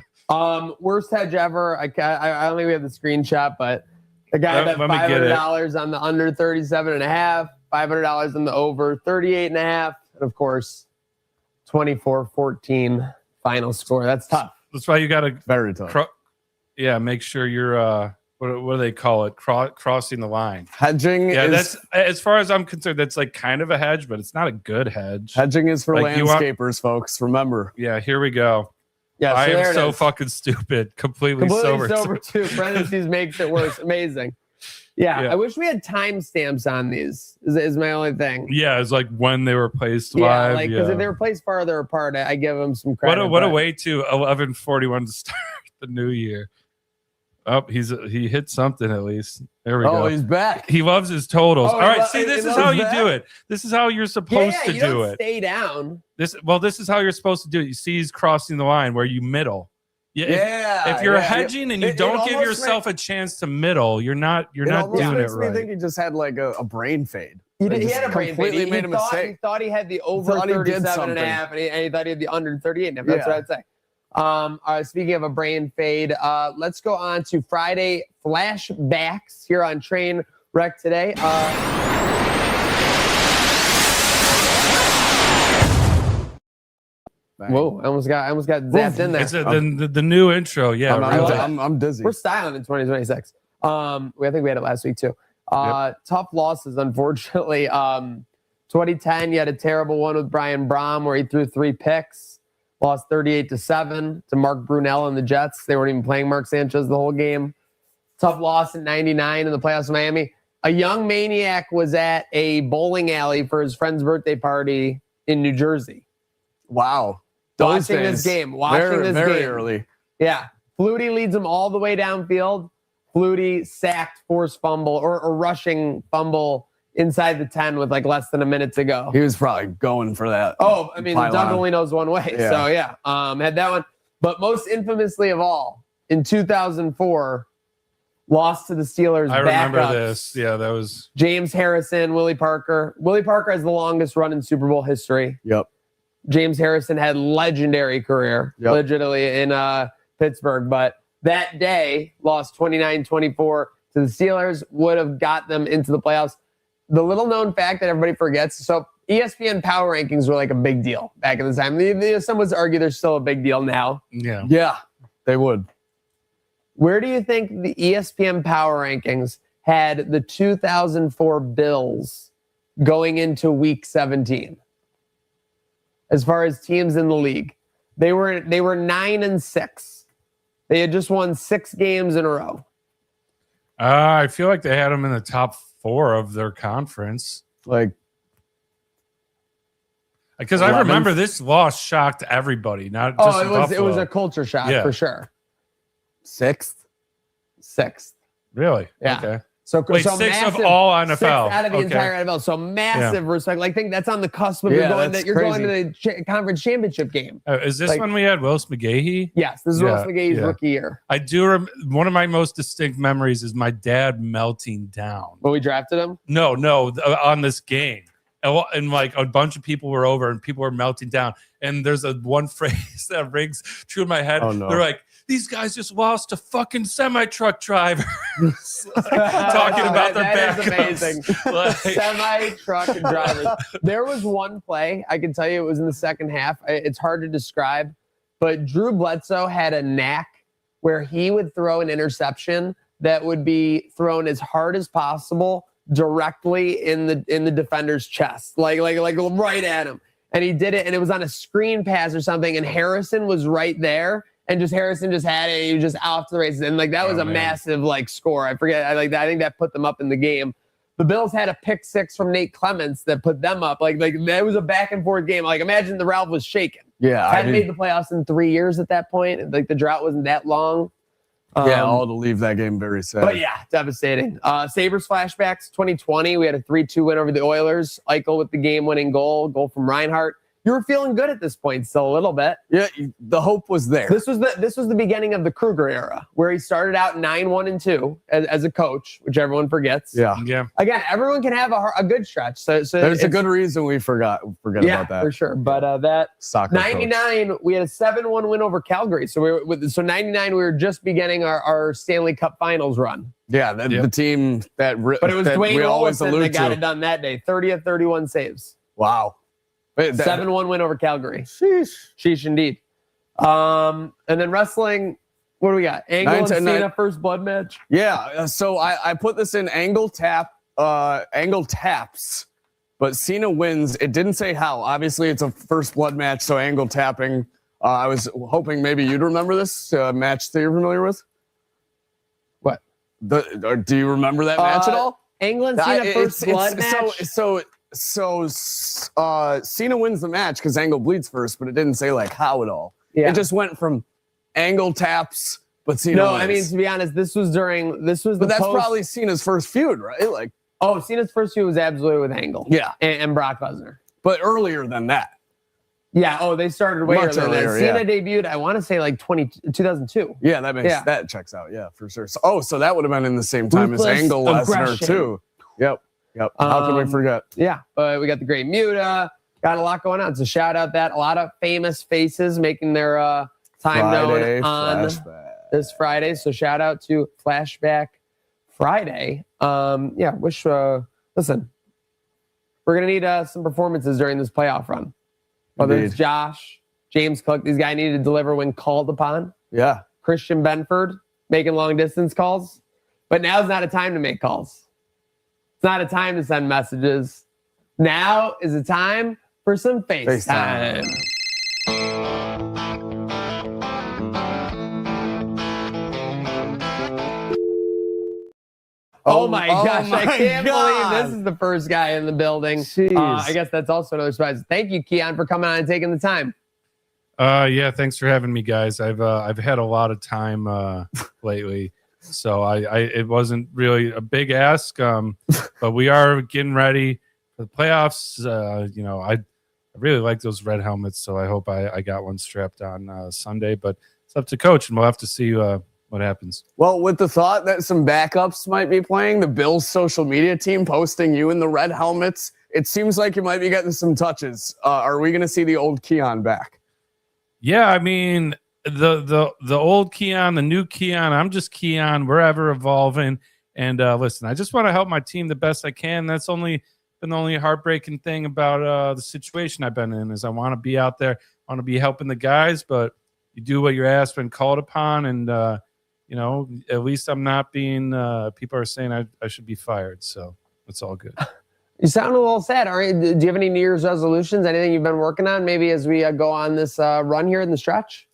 Worst hedge ever. I don't think we have the screenshot, but the guy bet Let me get it. $500 on the under 37.5, $500 on the over 38.5, and of course, 24-14 final score. That's tough. That's why you got to Very tough. make sure you're what do they call it? Crossing the line. Hedging Yeah, is that's as far as I'm concerned. That's like kind of a hedge, but it's not a good hedge. hedging is for Like, you want- landscapers, folks. Remember. Yeah, here we go. Yeah, I there am it so is. fucking stupid. Completely sober. too. Parentheses makes it worse. Amazing. Yeah, Yeah. I wish we had timestamps on these. Is my only thing. Yeah, it's like when they were placed Yeah, live. like because if they were placed farther apart, I give them some credit. what a but- way to 11:41 to start the new year. Oh, he hit something at least. There we Oh, go. he's back. He loves his totals. Oh, All right, he see, this loves is how you that? do it. This is how you're supposed to you do don't it. Stay down. This is how you're supposed to do it. You see, he's crossing the line where you middle. If you're hedging and you don't give yourself a chance to middle, you're not doing it makes me right. think he just had like a brain fade. He Like, had just a brain completely fade. made a He mistake. thought he had the over Thought he did 37 and a half, and he thought he had the under 38 and a half. That's Yeah. what I'd say. All right, speaking of a brain fade, let's go on to Friday flashbacks here on Trainwreck today. Whoa, I almost got zapped in there. It's the new intro. Yeah, really. I'm dizzy. We're styling in 2026. I think we had it last week too. Tough losses, unfortunately. 2010, you had a terrible one with Brian Brom where he threw 3 picks, lost 38-7 to Mark Brunell and the Jets. They weren't even playing Mark Sanchez the whole game. Tough loss in 99 in the playoffs in Miami. A young maniac was at a bowling alley for his friend's birthday party in New Jersey. Wow. Watching this game. Very early. Yeah. Flutie leads him all the way downfield. Flutie sacked, forced fumble, or rushing fumble inside the 10 with like less than a minute to go. He was probably going for that. Oh, I mean, the pylon. dog only knows one way. Yeah. So, yeah, had that one. But most infamously of all, in 2004, lost to the Steelers. I remember backups. this. Yeah, that was. James Harrison, Willie Parker. Willie Parker has the longest run in Super Bowl history. Yep. James Harrison had legendary career, legitimately, in Pittsburgh. But that day, lost 29-24 to the Steelers, would have got them into the playoffs. The little-known fact that everybody forgets, so ESPN power rankings were like a big deal back in the time. Some would argue they're still a big deal now. Yeah. Yeah, they would. Where do you think the ESPN power rankings had the 2004 Bills going into Week 17? As far as teams in the league, they were 9-6. They had just won 6 games in a row. I feel like they had them in the top 4 of their conference. Like, Because I remember this loss shocked everybody. Not just it was Buffalo. a culture shock for sure. 6th. 6th. Really? Yeah. Okay. So, Wait, so 6 of massive- all 6 NFL. out of the Okay. entire NFL. So massive respect. Like, I think that's on the cusp of Yeah, you're going that's to going to crazy. the conference championship game. Is this Like- when we had Willis McGahee? Yes, this is Yeah, Willis McGahee's yeah. rookie year. I do. One of my most distinct memories is my dad melting down. When we drafted him. No, on this game. And like a bunch of people were over and people were melting down. And there's one phrase that rings true in my head. Oh, no. They're like, these guys just lost to fucking semi-truck drivers. Talking about their that is backups. amazing. Like- Semi-truck and drivers. There was one play, I can tell you, it was in the second half. It's hard to describe, but Drew Bledsoe had a knack where he would throw an interception that would be thrown as hard as possible directly in the defender's chest, like right at him. And he did it, and it was on a screen pass or something, and Harrison was right there. And Harrison just had it. He was just off to the races. And like that was a massive like score. I forget. I think that put them up in the game. The Bills had a pick 6 from Nate Clements that put them up. Like that was a back and forth game. Like imagine the Ralph was shaking. Yeah. Hadn't made the playoffs in 3 years at that point. Like the drought wasn't that long. All to leave that game very sad. But yeah, devastating. Sabres flashbacks 2020. We had a 3-2 win over the Oilers. Eichel with the game-winning goal from Reinhart. You were feeling good at this point, still a little bit. Yeah, the hope was there. This was the beginning of the Kruger era, where he started out 9-1-2 as a coach, which everyone forgets. Yeah. Again, everyone can have a good stretch. So There's a good reason we forget about that. for sure. But that Soccer 99, coach. we had a 7-1 win over Calgary. So 99, we were just beginning our Stanley Cup Finals run. Yeah, the team that But it was that Dwayne we always Olsen that allude got to. it done that day. 30 of 31 saves. Wow. Wait, 7-1 win over Calgary. Sheesh. Sheesh indeed. And then wrestling, what do we got? Angle and 9-9. Cena first blood match. Yeah, so I put this in angle taps, but Cena wins. It didn't say how. Obviously, it's a first blood match, so angle tapping. I was hoping maybe you'd remember this match that you're familiar with. What? Do you remember that match at all? Angle and Cena first blood match. So Cena wins the match because Angle bleeds first, but it didn't say like how at all. Yeah. It just went from Angle taps, but Cena No, wins. I mean, to be honest, this was But that's probably Cena's first feud, right? Like, Cena's first feud was absolutely with Angle. Yeah. And Brock Lesnar. but earlier than that. Yeah. They started way Much earlier. earlier, Cena debuted, I want to say like 2002. Yeah, that checks out. Yeah, for sure. So that would have been in the same time Ruthless as Angle Lesnar aggression. too. Yep. How can we forget? Yeah. We got the Great Muta. Got a lot going on. So shout out that. A lot of famous faces making their time known on this Friday. So shout out to Flashback Friday. Listen, we're going to need some performances during this playoff run. Whether it's Josh, James Cook, these guys need to deliver when called upon. Yeah. Christian Benford making long distance calls. But now's not a time to make calls. It's not a time to send messages. Now is a time for some FaceTime. Oh my gosh, I can't believe this is the first guy in the building. I guess that's also another surprise. Thank you, Keon, for coming on and taking the time. Yeah, thanks for having me, guys. I've had a lot of time lately, so it wasn't really a big ask, but we are getting ready for the playoffs. I really like those red helmets, so I hope I got one strapped on Sunday. But it's up to coach, and we'll have to see what happens. Well, with the thought that some backups might be playing, the Bills social media team posting you in the red helmets, it seems like you might be getting some touches. Are we going to see the old Keon back? Yeah, I mean, the old Keon, the new Keon, I'm just Keon. We're ever evolving. And listen, I just want to help my team the best I can. That's been the only heartbreaking thing about the situation I've been in is I want to be out there, I want to be helping the guys, but you do what you're asked when called upon. And, at least I'm not being, people are saying I should be fired. So it's all good. You sound a little sad. Do you have any New Year's resolutions? Anything you've been working on maybe as we go on this run here in the stretch?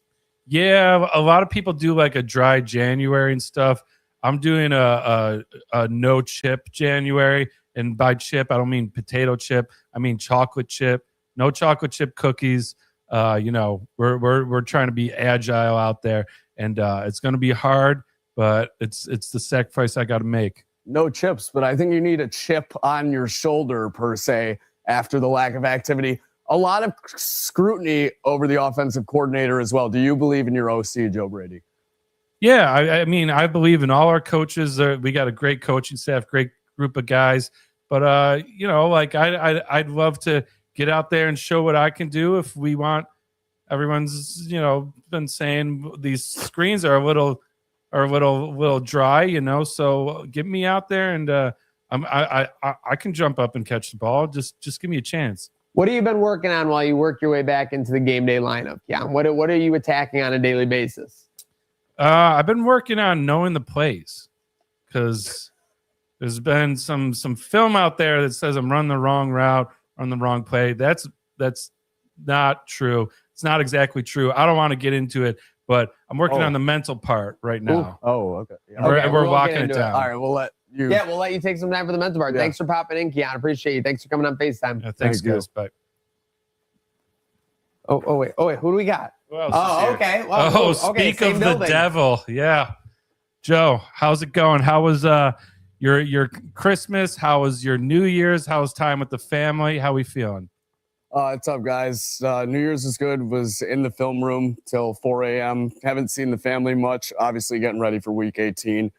Yeah, a lot of people do like a dry January and stuff. I'm doing a no chip January. And by chip, I don't mean potato chip. I mean chocolate chip. No chocolate chip cookies. We're trying to be agile out there. And it's going to be hard, but it's the sacrifice I got to make. No chips, but I think you need a chip on your shoulder per se after the lack of activity. A lot of scrutiny over the offensive coordinator as well. Do you believe in your OC, Joe Brady? Yeah, I mean, I believe in all our coaches. We got a great coaching staff, great group of guys. But you know, like I'd love to get out there and show what I can do. If we want, everyone's been saying these screens are a little dry, So get me out there, and I can jump up and catch the ball. Just give me a chance. What have you been working on while you work your way back into the game day lineup? Yeah, what are you attacking on a daily basis? I've been working on knowing the plays, because there's been some film out there that says I'm running the wrong route, on the wrong play. That's not true. It's not exactly true. I don't want to get into it, but I'm working on the mental part right now. Ooh. Oh, okay. Yeah. We're locking it down. All right, we'll let you. Yeah, we'll let you take some time for the mental part. Yeah. Thanks for popping in, Keon. Appreciate you. Thanks for coming on FaceTime. Yeah, thanks, Thank you. guys. Bye. Oh, wait. Who do we got? Who else is Oh, here? okay. Well, Oh, okay, speak same of building. the devil. Yeah. Joe, how's it going? How was your Christmas? How was your New Year's? How was time with the family? How we feeling? What's up, guys? New Year's is good. Was in the film room till 4 a.m. Haven't seen the family much. Obviously, getting ready for Week 18.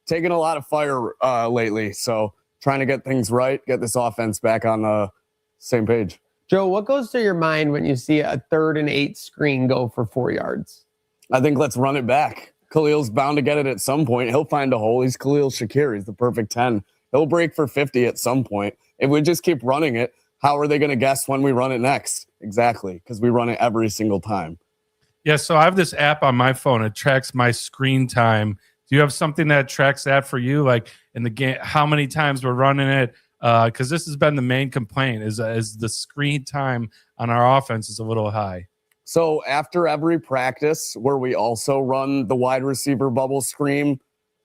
Taking a lot of fire lately, so trying to get things right, get this offense back on the same page. Joe, what goes through your mind when you see a 3rd and 8 screen go for 4 yards? I think let's run it back. Khalil's bound to get it at some point. He'll find a hole. He's Khalil Shakir. He's the perfect 10. He'll break for 50 at some point. If we just keep running it, how are they going to guess when we run it next? Exactly, because we run it every single time. Yeah, so I have this app on my phone. It tracks my screen time. Do you have something that tracks that for you? Like in the game, how many times we're running it? Because this has been the main complaint is the screen time on our offense is a little high. So after every practice where we also run the wide receiver bubble screen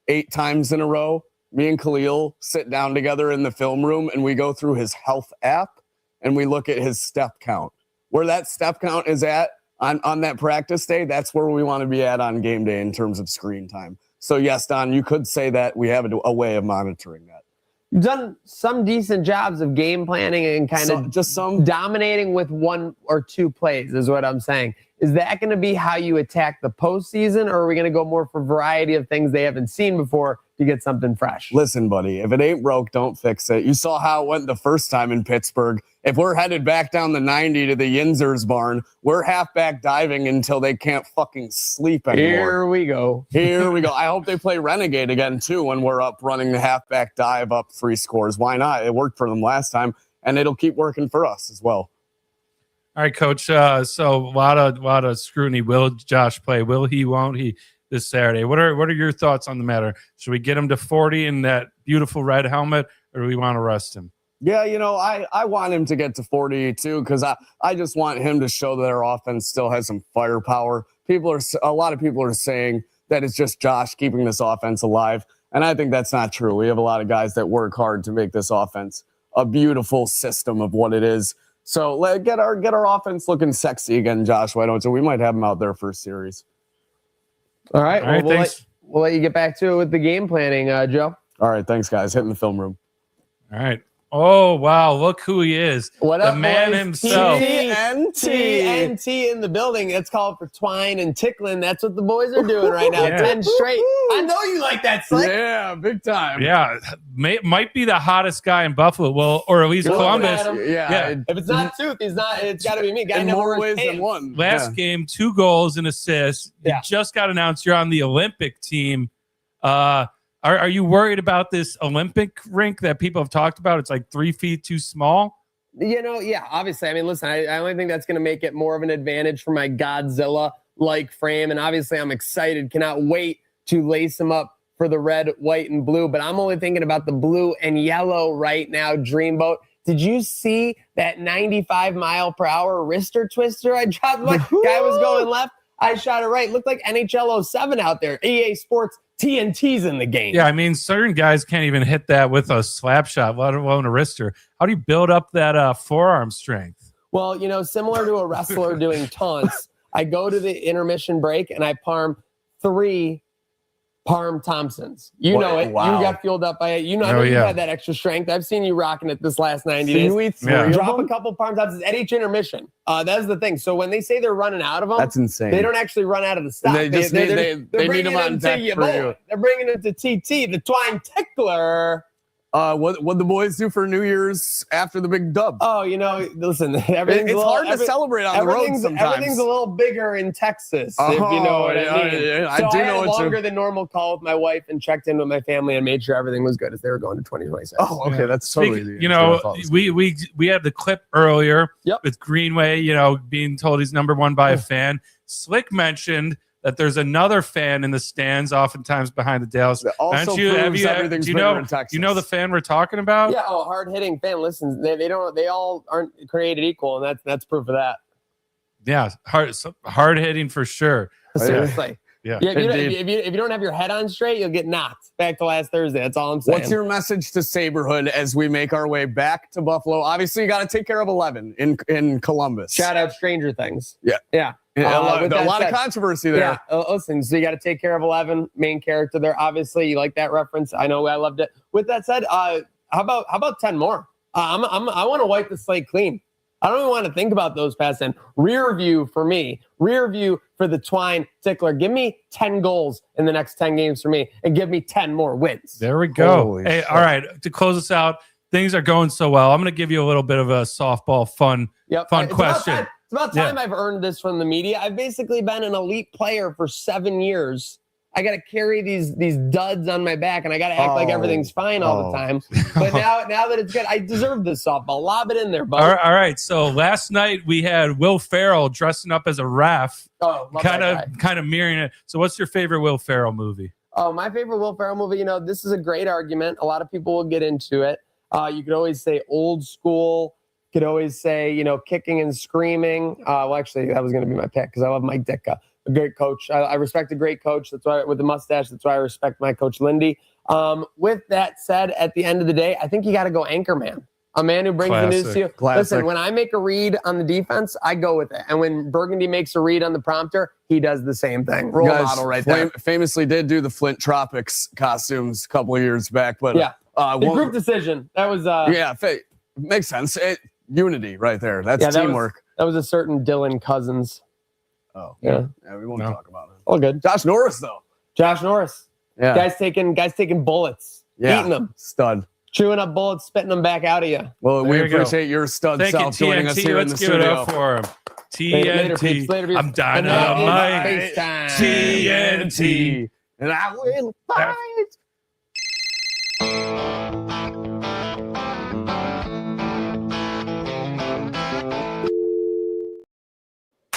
8 times in a row, me and Khalil sit down together in the film room and we go through his health app and we look at his step count. Where that step count is at on that practice day, that's where we want to be at on game day in terms of screen time. So yes, Don, you could say that we have a way of monitoring that. You've done some decent jobs of game planning and kind of just some dominating with 1 or 2 plays is what I'm saying. Is that going to be how you attack the postseason, or are we going to go more for variety of things they haven't seen before to get something fresh? Listen, buddy, if it ain't broke, don't fix it. You saw how it went the first time in Pittsburgh. If we're headed back down the 90 to the Yinzers barn, we're halfback diving until they can't fucking sleep anymore. Here we go. Here we go. I hope they play Renegade again, too, when we're up running the halfback dive up 3 scores. Why not? It worked for them last time, and it'll keep working for us as well. All right, Coach. So a lot of scrutiny. Will Josh play? Will he? Won't he? This Saturday. What are your thoughts on the matter? Should we get him to 40 in that beautiful red helmet, or do we want to rest him? Yeah, I want him to get to 40 too, because I just want him to show that our offense still has some firepower. A lot of people are saying that it's just Josh keeping this offense alive, and I think that's not true. We have a lot of guys that work hard to make this offense a beautiful system of what it is. So let's get our offense looking sexy again, Josh. Why don't you? We might have him out there for a series. All right. All right, well, thanks. we'll let you get back to it with the game planning, Joe. All right, thanks, guys. Hitting the film room. All right. Oh, wow. Look who he is. What the up, man boys? himself. TNT in the building. It's called for twine and tickling. That's what the boys are doing right now. Yeah. 10 straight. I know you like that, Slick. Yeah, big time. Yeah. Might be the hottest guy in Buffalo. Well, or at least You're looking Columbus. at him. Yeah. If it's not Tooth, he's not. It's got to be me. Got In more ways than one. Last game, 2 goals and assists. You Yeah. just got announced you're on the Olympic team. Are you worried about this Olympic rink that people have talked about? It's like 3 feet too small. Yeah, obviously. I mean, listen, I only think that's going to make it more of an advantage for my Godzilla-like frame. And obviously, I'm excited. Cannot wait to lace him up for the red, white, and blue. But I'm only thinking about the blue and yellow right now, Dreamboat. Did you see that 95-mile-per-hour wrister twister I dropped? Look, guy was going left. I shot it right. Looked like NHL 07 out there. EA Sports TNT's in the game. Yeah, I mean, certain guys can't even hit that with a slap shot, let alone a wrister. How do you build up that forearm strength? Well, similar to a wrestler doing taunts, I go to the intermission break and I palm 3 Parm Thompsons. You know it. Wow. You got fueled up by it. You know, I know you had that extra strength. I've seen you rocking it this last 90 days. You eat three Drop a couple Parm Thompsons at each intermission. That's the thing. So when they say they're running out of them, that's insane. They don't actually run out of the stock. They just need them on deck for you. They're bringing it to TT, the Twine Tickler. What the boys do for New Year's after the big dub? Oh, you know, listen, it's hard to celebrate on the road sometimes. Everything's a little bigger in Texas, if you know what I mean. Yeah, so I do I had know a longer than normal call with my wife and checked in with my family and made sure everything was good as they were going to 2026. Oh, okay, that's totally. You know, we had the clip earlier with Greenway, you know, being told he's #1 by a fan. Slick mentioned that there's another fan in the stands, oftentimes behind the Dallas. Also do you know the fan we're talking about? Yeah, hard hitting fan. Listen, they all aren't created equal, and that's proof of that. Yeah, hard hitting for sure. Seriously. Yeah. If you don't have your head on straight, you'll get knocked. Back to last Thursday. That's all I'm saying. What's your message to Saberhood as we make our way back to Buffalo? Obviously, you got to take care of 11 in Columbus. Shout out Stranger Things. Yeah. A lot of controversy there. Yeah, listen, so you got to take care of 11, main character there. Obviously, you like that reference. I know I loved it. With that said, how about 10 more? I want to wipe the slate clean. I don't even want to think about those past 10. Rear view for me. Rear view for the Twine Tickler. Give me 10 goals in the next 10 games for me and give me 10 more wins. There we go. Hey, all right. To close us out, things are going so well. I'm going to give you a little bit of a softball fun question. It's about time I've earned this from the media. I've basically been an elite player for 7 years. I got to carry these duds on my back, and I got to act like everything's fine all the time. But now that it's good, I deserve this softball. Lob it in there, bud. All right. So last night we had Will Ferrell dressing up as a ref, kind of mirroring it. So what's your favorite Will Ferrell movie? Oh, my favorite Will Ferrell movie. You know, this is a great argument. A lot of people will get into it. You could always say old school. Could always say, you know, Kicking and Screaming. Well, actually, that was going to be my pick because I love Mike Ditka, a great coach. I respect a great coach. That's why, with the mustache, that's why I respect my coach, Lindy. With that said, at the end of the day, I think you got to go Anchorman, a man who brings the news to you. Listen, when I make a read on the defense, I go with it. And when Burgundy makes a read on the prompter, he does the same thing. Role model right there. Famously did do the Flint Tropics costumes a couple of years back. But the group decision, that was... makes sense. Unity right there. That's teamwork. That was a certain Dylan Cousins. Oh, yeah. We won't talk about it. All good. Josh Norris, though. Josh Norris. Yeah. Guys taking bullets. Yeah. Eating them. Stud. Chewing up bullets, spitting them back out of you. Well, we appreciate your stud self joining us here in the studio. Let's give it up for him. TNT. Later, I'm dynamite. FaceTime. TNT. And I will fight.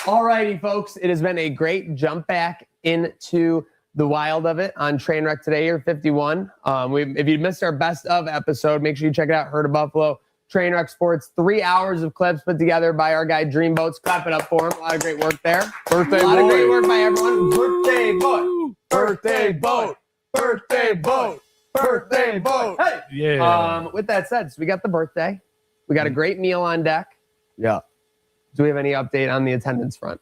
Alrighty, folks. It has been a great jump back into the wild of it on Trainwreck today here, 51. If you missed our best of episode, make sure you check it out. Herd of Buffalo, Trainwreck Sports. 3 hours of clips put together by our guy Dreamboats. Clap it up for him. A lot of great work there. A lot of great work by everyone. Birthday boat. Birthday boat. Birthday boat. Birthday boat. Hey. Yeah. With that said, so we got the birthday. We got a great meal on deck. Yeah. Do we have any update on the attendance front?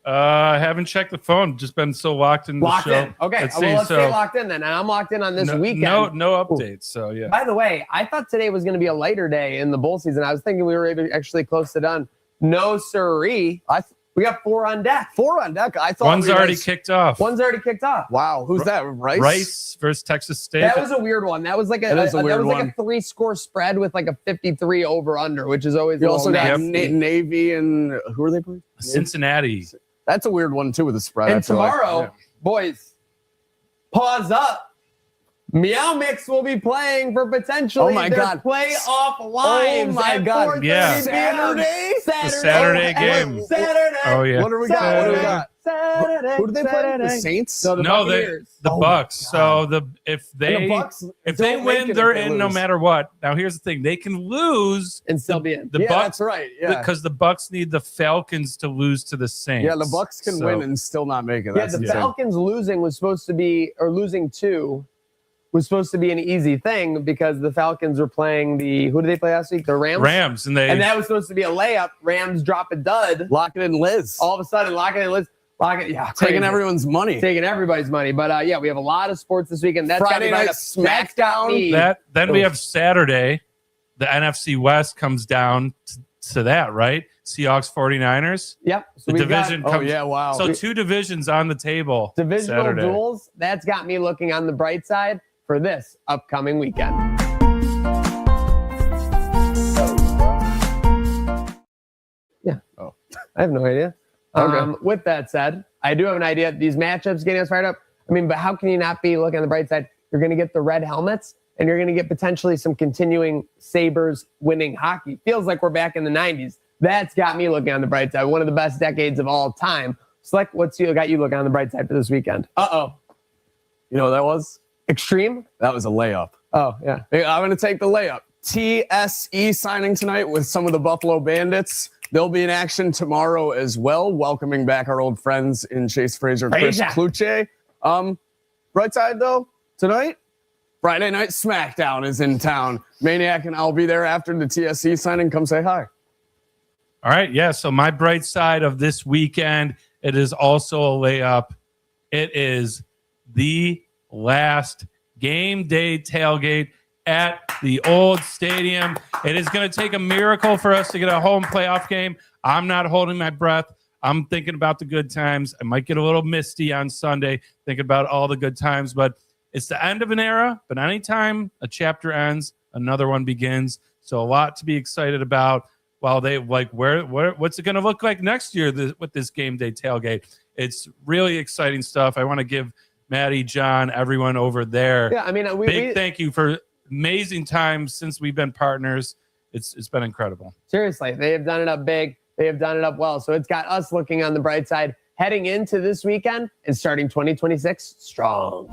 I haven't checked the phone. Just been so locked in the show. In. Okay. Let's stay locked in then. And I'm locked in on this weekend. No updates. So yeah. By the way, I thought today was going to be a lighter day in the bowl season. I was thinking we were actually close to done. No siree. We got 4 on deck. 4 on deck. I thought one's already kicked off. One's already kicked off. Wow. Who's that? Rice? Rice versus Texas State. That was a weird one. That was like a 3-score spread with like a 53 over under, which is always. You also got Navy and who are they playing? Cincinnati. That's a weird one too with the spread. And tomorrow, boys, pause up. Meow Mix will be playing for potentially their playoff lives. Oh my God! Yeah, Saturday game. Saturday. Oh yeah. What do we got? Saturday. Who do they play? The Saints? No, the Bucks. So if they win, they're in no matter what. Now here's the thing: they can lose and still be in. The Bucks, that's right. Yeah, because the Bucks need the Falcons to lose to the Saints. Yeah, the Bucks can win and still not make it. The Falcons losing was supposed to be, or losing 2. Was supposed to be an easy thing because the Falcons were playing who did they play last week? The Rams. And that was supposed to be a layup. Rams drop a dud. Lock it in Liz. All of a sudden, lock it in Liz. Yeah, Taking crazy. everyone's money. Taking everybody's monty. But yeah, we have a lot of sports this weekend. That's Friday night SmackDown. Then we have Saturday. The NFC West comes down to that, right? Seahawks 49ers. Yep. So The division Oh, comes. yeah, wow. So 2 divisions on the table. Divisional Saturday. duels. That's got me looking on the bright side for this upcoming weekend. Yeah. Oh. I have no idea. Okay. With that said, I do have an idea. These matchups getting us fired up. I mean, but how can you not be looking on the bright side? You're going to get the red helmets, and you're going to get potentially some continuing Sabres winning hockey. Feels like we're back in the 90s. That's got me looking on the bright side. One of the best decades of all time. Select what's got you looking on the bright side for this weekend. Uh-oh. You know what that was? Extreme? That was a layup. Oh, yeah. Hey, I'm going to take the layup. TSE signing tonight with some of the Buffalo Bandits. They'll be in action tomorrow as well, welcoming back our old friends in Chase Fraser, Chris Kluche. Right side, though, tonight, Friday Night SmackDown is in town. Maniac and I'll be there after the TSE signing. Come say hi. All right, yeah. So my bright side of this weekend, it is also a layup. It is the last game day tailgate at the old stadium. It is going to take a miracle for us to get a home playoff game. I'm not holding my breath. I'm thinking about the good times. I might get a little misty on Sunday, thinking about all the good times, but it's the end of an era. But anytime a chapter ends, another one begins. So a lot to be excited about. While they what's it going to look like next year with this game day tailgate? It's really exciting stuff. I want to give Maddie, John, everyone over there. Yeah, I mean, big thank you for amazing times since we've been partners. It's been incredible. Seriously, they have done it up big. They have done it up well. So it's got us looking on the bright side, heading into this weekend and starting 2026 strong.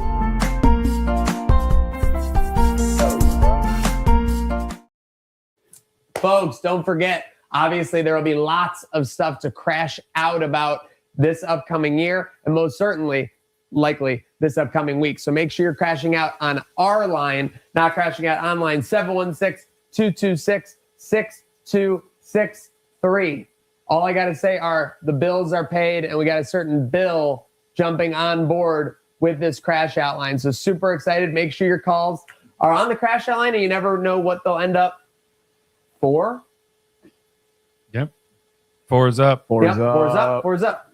Folks, don't forget, obviously there will be lots of stuff to crash out about this upcoming year and most certainly, likely, this upcoming week. So make sure you're crashing out on our line, not crashing out online, 716-226-6263. All I got to say are the bills are paid and we got a certain bill jumping on board with this crash out line. So super excited. Make sure your calls are on the crash out line and you never know what they'll end up for. Yep. Four's up. Four's up.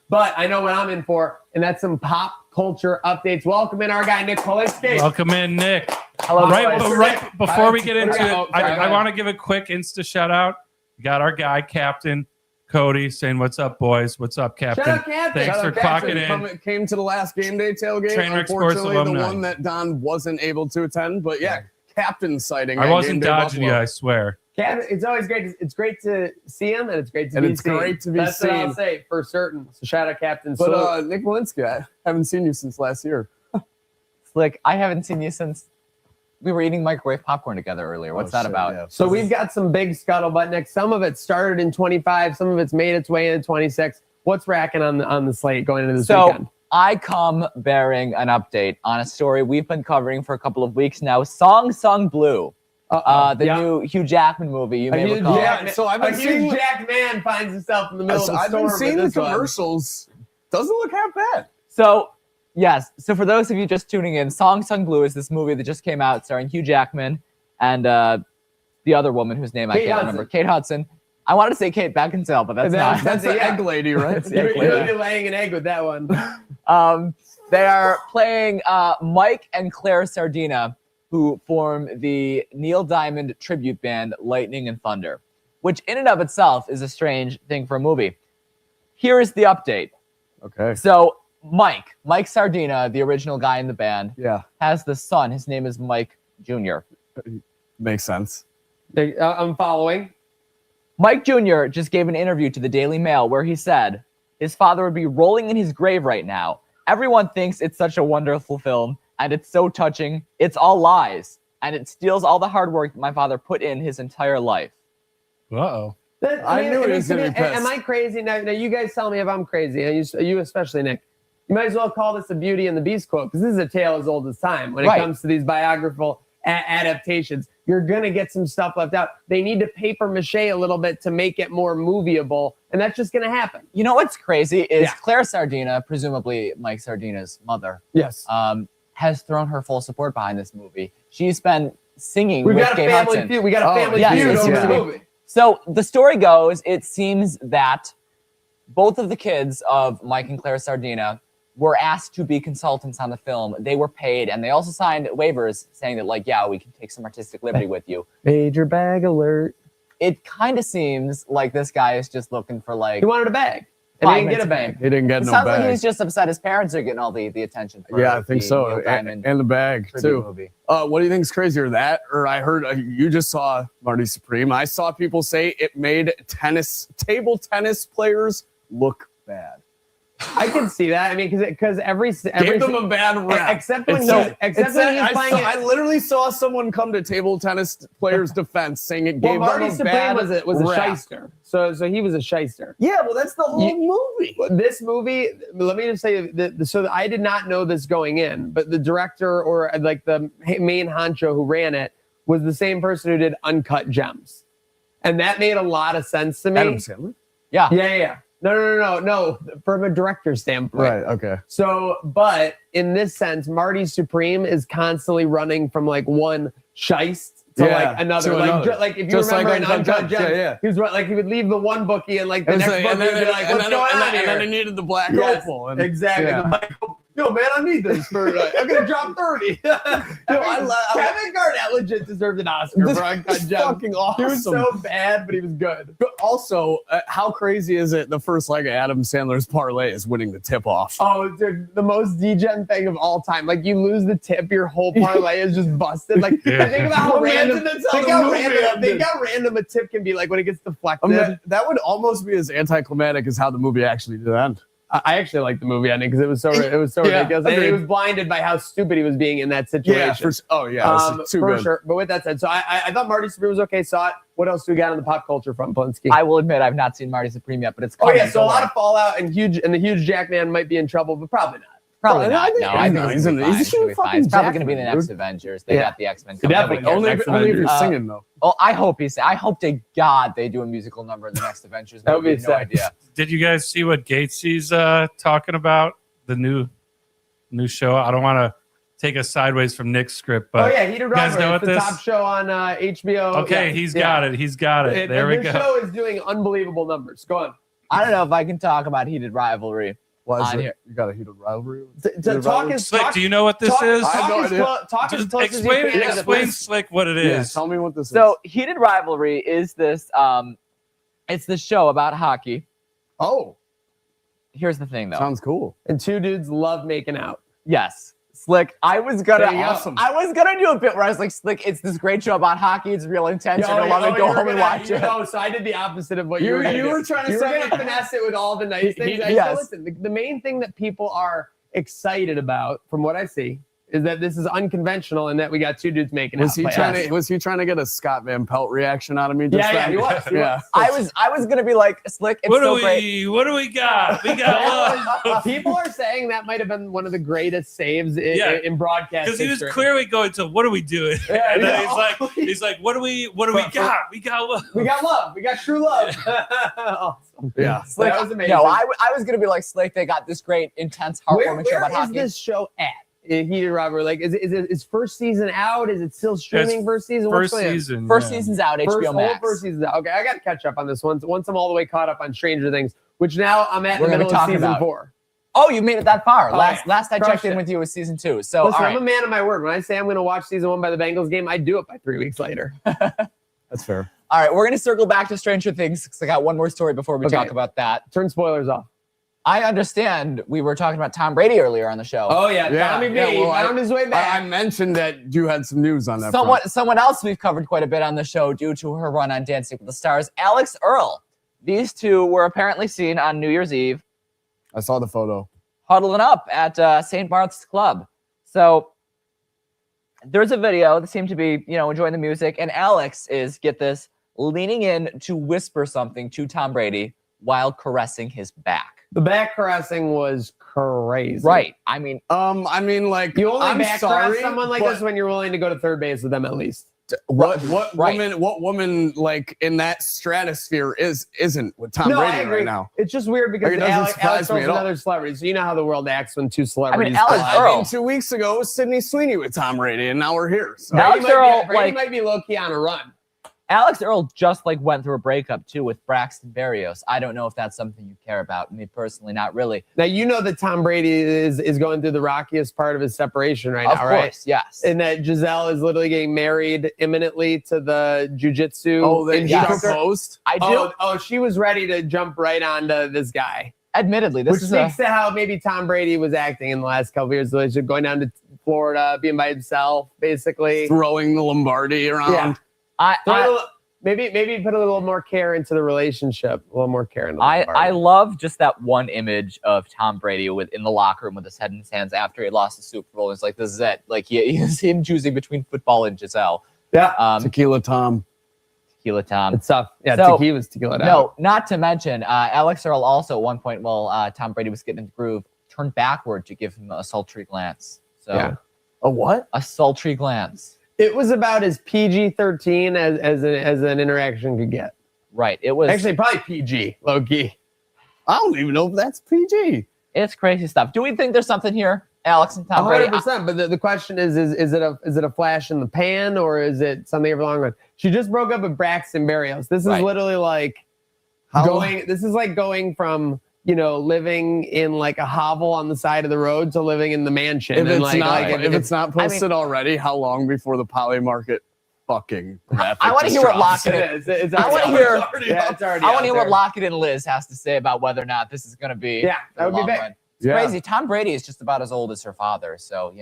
But I know what I'm in for, and that's some pop culture updates. Welcome in our guy, Nick Polinsky. Welcome in, Nick. Hello, Right before we get into it, Oh, I want to give a quick Insta shout out. We got our guy, Captain Cody, saying, "What's up, boys? What's up, Captain? Shout out, Captain. Thanks Shout for out, Captain. clocking in." Came to the last game day tailgate. Trainwreck Sports Unfortunately, the alumni. one that Don wasn't able to attend. But yeah, Captain sighting. I at wasn't Game Day dodging Buffalo. you, I swear. Captain, it's always great. It's great to see him, and it's great to And be it's seen. great to be That's what I'll seen. say for certain. So shout out, Captain. But Nick Polinsky, I haven't seen you since last year. Slick, I haven't seen you since we were eating microwave popcorn together earlier. What's that shit, about? yeah. So we've got some big scuttlebutt, Nick. Some of it started in 25. Some of it's made its way into 26. What's racking on the slate going into this weekend? I come bearing an update on a story we've been covering for a couple of weeks now. Song Sung Blue. The new Hugh Jackman movie, you may recall. So I've been seeing Jack man finds himself in the middle of the I've storm. been seeing the with this one. commercials. Doesn't look half bad. So, yes. So for those of you just tuning in, Song Sung Blue is this movie that just came out starring Hugh Jackman and the other woman whose name I can't remember, Kate Hudson. I wanted to say Kate Beckinsale, but that's not. That's the egg lady, right? You're really laying an egg with that one. They are playing Mike and Claire Sardina, who form the Neil Diamond tribute band Lightning and Thunder, which in and of itself is a strange thing for a movie. Here is the update. Okay. So Mike Sardina, the original guy in the band, has the son. His name is Mike Jr. Makes sense. I'm following. Mike Jr. just gave an interview to the Daily Mail where he said his father would be rolling in his grave right now. Everyone thinks it's such a wonderful film, and it's so touching. It's all lies, and it steals all the hard work that my father put in his entire life. Uh-oh. I knew he was going to be pissed. Am I crazy? Now, you guys tell me if I'm crazy. You especially, Nick. You might as well call this a Beauty and the Beast quote, because this is a tale as old as time when it comes to these biographical adaptations. You're gonna get some stuff left out. They need to paper mache a little bit to make it more movieable, and that's just gonna happen. You know what's crazy is Claire Sardina, presumably Mike Sardina's mother, Yes. has thrown her full support behind this movie. She's been singing We've with got a Kate family Hudson. feud. We got a family yes, feud it over seems the to be. movie. So the story goes, it seems that both of the kids of Mike and Claire Sardina were asked to be consultants on the film. They were paid, and they also signed waivers saying that, like, yeah, we can take some artistic liberty with you. Major bag alert. It kind of seems like this guy is just looking for, like, He wanted a bag. And he didn't get a bag. He didn't get it no sounds bag. like he's just upset his parents are getting all the attention. For Yeah, I think the so. Neil Diamond And the bag, tribute too. movie. What do you think is crazier, that or I heard you just saw Marty Supreme? I saw people say it made table tennis players look bad. I can see that. I mean, because every Gave them a bad rap. except when It's he's playing it. I literally saw someone come to table tennis players' defense saying it gave Marty them a Supreme bad was a rap. shyster. So he was a shyster. Yeah, well, that's the whole movie. This movie, let me just say so I did not know this going in, but the director or like the main honcho who ran it was the same person who did Uncut Gems, and that made a lot of sense to me. Adam Sandler? Yeah. No. From a director's standpoint. Right, okay. So, but in this sense, Marty Supreme is constantly running from like one shyst to like another. Like if you Just remember like in Uncut Uncut Gems, Gems, he was like he would leave the one bookie and like the next bookie would be like, what's going on here? And then he needed the black Yes, opal. And, exactly. yeah. I'm like, yo, man, I need this for. I'm gonna drop 30. Kevin Garnett legit deserved an Oscar This for Uncut is Gems. fucking awesome. He was so bad, but he was good. But also, how crazy is it? The first leg of Adam Sandler's parlay is winning the tip off. Oh, dude, the most degen thing of all time. Like you lose the tip, your whole parlay is just busted. Like think about how random. Think how random a tip can be. Like when it gets deflected. I mean, that would almost be as anticlimactic as how the movie actually did end. I actually like the movie ending because it was so ridiculous. And he was blinded by how stupid he was being in that situation. Too for good. sure. But with that said, so I thought Marty Supreme was okay. Saw it. What else do we got on the pop culture front, Blinsky? I will admit I've not seen Marty Supreme yet, but it's Oh coming. yeah, so a lot of fallout and the huge Jack Man might be in trouble, but probably not. Probably not. No, I think it's gonna be fine. It's gonna be fine. It's probably going to be the next Avengers. They got the X-Men coming. Definitely. Only if you're singing, though. Oh, I hope to God they do a musical number in the next Avengers. That would be no idea. Did you guys see what Gatesy's talking about? The new show. I don't want to take us sideways from Nick's script, but Heated you guys Rivalry. know It's what the this? top show on HBO. Okay, he's got it. He's got it. There we This go. show is doing unbelievable numbers. Go on. I don't know if I can talk about Heated Rivalry. Why is on it? here. You got a heated rivalry? Slick, do you know what this is? I have no idea. Just explain Slick what it Yeah, is. tell me what this is. So Heated Rivalry is this it's the show about hockey. Oh, Here's the thing though. sounds cool. And two dudes love making out. Yes. Slick, I was gonna Awesome. do a bit where I was like, Slick, it's this great show about hockey. It's real intense. I want to go home and watch it. So I did the opposite of what you were You were trying to say. You were gonna finesse it with all the nice things. Yes. Listen, the main thing that people are excited about, from what I see, is that this is unconventional and that we got two dudes making Was out. he trying to get a Scott Van Pelt reaction out of me? Just Yeah, then? he was. He Yeah. was. I was gonna be like, Slick, it's so great. What do we got? We got love. People are saying that might have been one of the greatest saves in broadcast Because he was history. clearly going to, what are we doing? Yeah, and then yeah. he's like, what do we got? We got love. We got love. We got true love. Awesome. Yeah. Slick, That was amazing. No, I was gonna be like, Slick, they got this great, intense, heartwarming show about Where is hockey. this show at? Heated Rivalry. Like, is first season out? Is it still streaming? Yes, First season. First What's going on? season. First yeah. season's out, First, HBO Max. whole first season's out. Okay, I got to catch up on this one. Once I'm all the way caught up on Stranger Things, which now I'm at We're the gonna middle of talk season about. 4. Oh, you made it that far. Oh, last I Crushed checked in it. with you was season 2. So Listen, all I'm right. a man of my word. When I say I'm going to watch season 1 by the Bengals game, I do it by 3 weeks later. That's fair. All right, we're gonna circle back to Stranger Things because I got one more story before we Okay. talk about that. Turn spoilers off. I understand we were talking about Tom Brady earlier on the show. Oh yeah, Yeah, Tommy B yeah, well, found his way back. I mentioned that you had some news on that. Someone else we've covered quite a bit on the show due to her run on Dancing with the Stars, Alex Earl. These two were apparently seen on New Year's Eve I saw the photo. huddling up at St. Mark's Club. So there's a video that seemed to be, enjoying the music, and Alex is, get this, leaning in to whisper something to Tom Brady while caressing his back. The back caressing was crazy. Right. I mean, like You only I'm back sorry, caress someone like but this when you're willing to go to third base with them at least. What Right. woman like in that stratosphere isn't with Tom Brady I agree. right now? It's just weird because Like, it doesn't Alex surprise me Earl's at all. another celebrity. So you know how the world acts when two celebrities. Alex collide. Earl. 2 weeks ago it was Sydney Sweeney with Tom Brady, and now we're here. So. Now- Brady, Alex Earl, Brady like- might be low key on a run. Alex Earl just like went through a breakup too with Braxton Berrios. I don't know if that's something you care about. Me personally, not really. Now you know that Tom Brady is going through the rockiest part of his separation right Of now, right? course, yes. And that Giselle is literally getting married imminently to the jujitsu. Oh, they instructor. proposed. I do. Oh, she was ready to jump right onto this guy. Admittedly, this Which is speaks to how maybe Tom Brady was acting in the last couple of years. So going down to Florida, being by himself, basically. Throwing the Lombardi around. Yeah. Maybe put a little more care into the relationship. A little more care into the I love just that one image of Tom Brady in the locker room with his head in his hands after he lost the Super Bowl. It's like, this is it. Like he's him choosing between football and Giselle. Yeah. Tequila Tom. Tequila Tom. It's tough. Yeah, So- tequila's tequila. No, not to mention Alex Earl also at one point while Tom Brady was getting in the groove, turned backward to give him a sultry glance. So Yeah. A what? a sultry glance. It was about as PG-13 as an interaction could get. Right. It was Actually, probably PG, low key. I don't even know if that's PG. it's crazy stuff. Do we think there's something here, Alex and Tom Brady? 100%. But the question is it a flash in the pan or is it something over the long run? She just broke up with Braxton Berrios. This is Right. literally like This is like going from living in like a hovel on the side of the road to living in the mansion. If and it's not posted already, how long before the poly market fucking graphic I want to just hear what drops? Lockett. it is. It's I want to already hear. out. Yeah, it's already I want out to hear there. what Lockett and Liz has to say about whether or not this is going to be. Yeah, that would be long big. run. It's Yeah. crazy. Tom Brady is just about as old as her father, so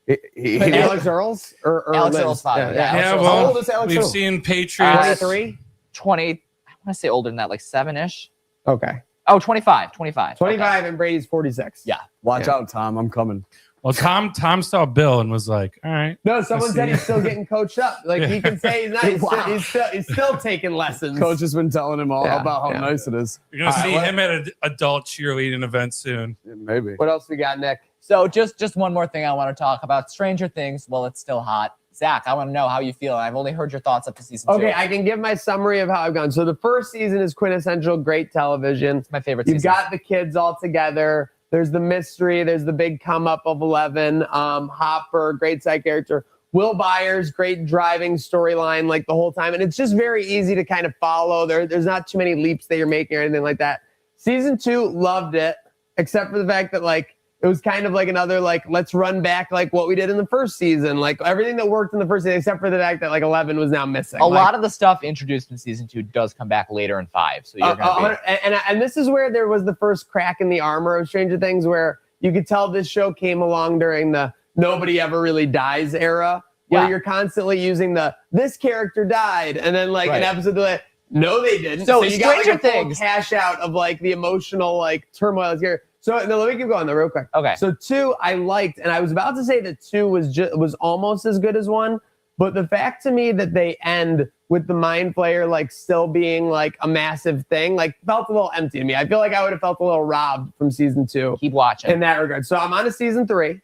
Alex Earl's or Alex Liz? Earl's father, yeah. Yeah, Alex How well, old is Alex we've Earl? seen Patriots. 23? 20. I want to say older than that, like 7-ish. Okay. Oh, 25. 25. 25 and Brady's 46. Yeah. Watch Yeah. out, Tom. I'm coming. Well, Tom saw Bill and was like, "All right." No, someone I said see. he's still getting coached up. Like he can say he's not. He's, Wow. he's still taking lessons. Coach has been telling him all Yeah, about how yeah. nice it is. You're gonna All see right, him at an adult cheerleading event soon. Yeah, maybe. What else we got, Nick? So just one more thing I want to talk about. Stranger Things. Well, it's still hot. Zach, I want to know how you feel. I've only heard your thoughts up to season 2. Okay, I can give my summary of how I've gone. So the first season is quintessential great television. It's my favorite You've season. got the kids all together. There's the mystery. There's the big come up of 11. Hopper, great side character. Will Byers, great driving storyline like the whole time. And it's just very easy to kind of follow. There's not too many leaps that you're making or anything like that. Season 2, loved it, except for the fact that like it was kind of like another like let's run back like what we did in the first season. Like everything that worked in the first season, except for the fact that like 11 was now missing. A lot of the stuff introduced in season 2 does come back later in 5. So you're going to be. And this is where there was the first crack in the armor of Stranger Things, where you could tell this show came along during the nobody ever really dies era, where Yeah. you're constantly using this character died, and then like an Right. episode like no they didn't. So you got like Stranger a full Things- cash out of like the emotional like turmoil here. So no, let me keep going though real quick. Okay. So 2 I liked, and I was about to say that 2 was almost as good as 1, but the fact to me that they end with the Mind Flayer like still being like a massive thing, like felt a little empty to me. I feel like I would have felt a little robbed from season 2 Keep watching. in that regard. So I'm on to season 3,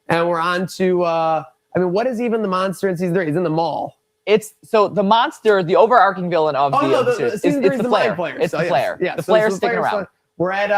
and we're on to what is even the monster in season 3? He's in the mall. It's so the monster, the overarching villain of Oh the no, episode, season 3 it's is the Mind flare. Flayer. It's So, the yes, flare. Yeah, The so flare's the sticking Flayer's around. fun. We're at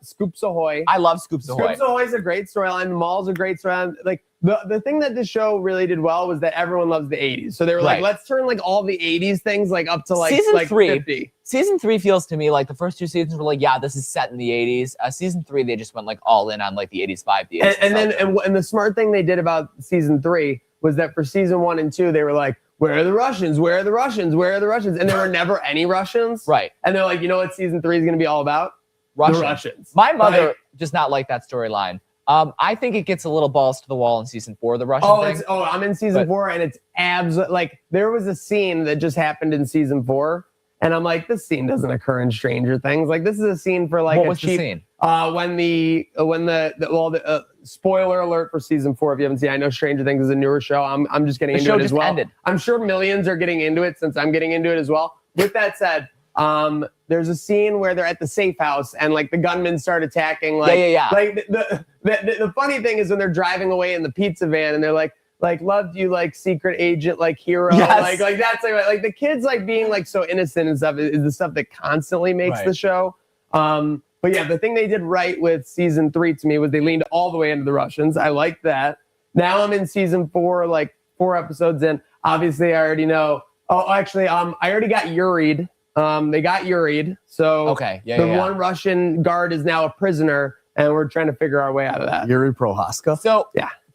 Scoops Ahoy. I love Scoops Ahoy. Scoops Ahoy is a great storyline. The mall's a great storyline. Like the thing that this show really did well was that everyone loves the 80s. So they were like, Right. let's turn like all the 80s things like up to like Season like 3. 50. Season 3 feels to me like the first 2 seasons were like, yeah, this is set in the 80s. Season 3, they just went like all in on like the 80s vibe. The 80s And the smart thing they did about season 3 was that for season 1 and 2, they were like, where are the Russians? Where are the Russians? Where are the Russians? And there were never any Russians. Right. And they're like, you know what season 3 is going to be all about? Russians. The Russians. My mother Like- does not like that storyline. I think it gets a little balls to the wall in season 4, the Russian thing. I'm in season But- 4, and it's like there was a scene that just happened in season 4, and I'm like, this scene doesn't occur in Stranger Things. Like this is a scene for like What a was the cheap. scene? Spoiler alert for season 4 if you haven't seen. I know Stranger Things is a newer show. I'm just getting The into show it as just well. ended. I'm sure millions are getting into it since I'm getting into it as well. With that said, there's a scene where they're at the safe house and like the gunmen start attacking. Like, Yeah. Like the funny thing is when they're driving away in the pizza van and they're like loved you like secret agent like hero. Yes. Like that's like the kids like being like so innocent and stuff is the stuff that constantly makes the show. But yeah, the thing they did right with season 3 to me was they leaned all the way into the Russians. I like that. Now I'm in season 4, like 4 episodes in. Obviously, I already know. Oh, actually, I already got Yuri'd. They got Yuri'd. So the one Russian guard is now a prisoner, and we're trying to figure our way out of that. Yuri Prohaska. So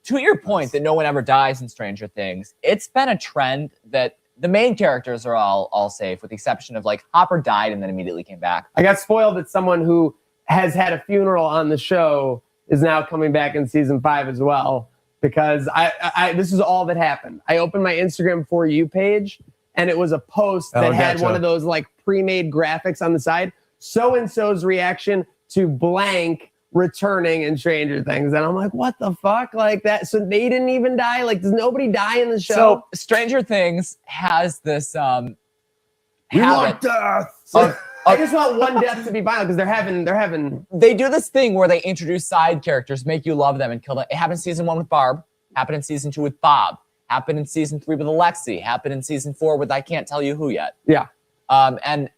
to your point that no one ever dies in Stranger Things, it's been a trend that the main characters are all safe, with the exception of like Hopper died and then immediately came back. I got spoiled that someone who has had a funeral on the show is now coming back in season 5 as well, because I this is all that happened. I opened my Instagram For You page and it was a post that had one of those like pre-made graphics on the side. So-and-so's reaction to blank returning in Stranger Things. And I'm like, what the fuck? Like that. So they didn't even die? Like, does nobody die in the show? So Stranger Things has this habit death. I just want one death to be final because they're having. They do this thing where they introduce side characters, make you love them, and kill them. It happened in season 1 with Barb. Happened in season 2 with Bob. Happened in season 3 with Alexi. Happened in season 4 with I can't tell you who yet. Yeah. And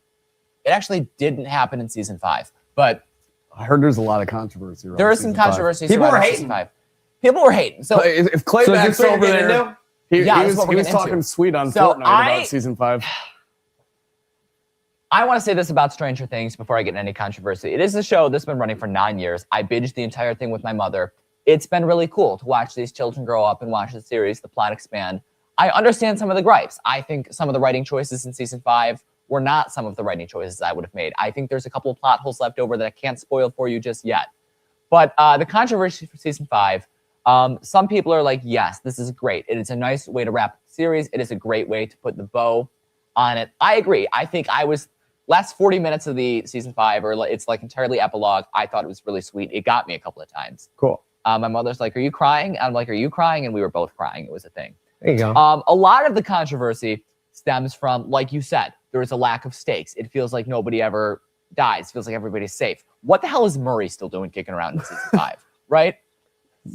it actually didn't happen in season 5, but I heard there's a lot of controversy. There is some controversy. People were hating. People were hating. So if Clayback's over there, he was talking sweet on Fortnite about season 5. I want to say this about Stranger Things before I get into any controversy. It is a show that's been running for 9 years. I binged the entire thing with my mother. It's been really cool to watch these children grow up and watch the series, the plot expand. I understand some of the gripes. I think some of the writing choices in season 5 were not some of the writing choices I would have made. I think there's a couple of plot holes left over that I can't spoil for you just yet. But the controversy for season 5, some people are like, yes, this is great. It is a nice way to wrap the series. It is a great way to put the bow on it. I agree. I think last 40 minutes of the season 5, or it's like entirely epilogue, I thought it was really sweet. It got me a couple of times. Cool. My mother's like, are you crying? I'm like, are you crying? And we were both crying. It was a thing. There you go. A lot of the controversy stems from, like you said, there is a lack of stakes. It feels like nobody ever dies. It feels like everybody's safe. What the hell is Murray still doing kicking around in season 5, right?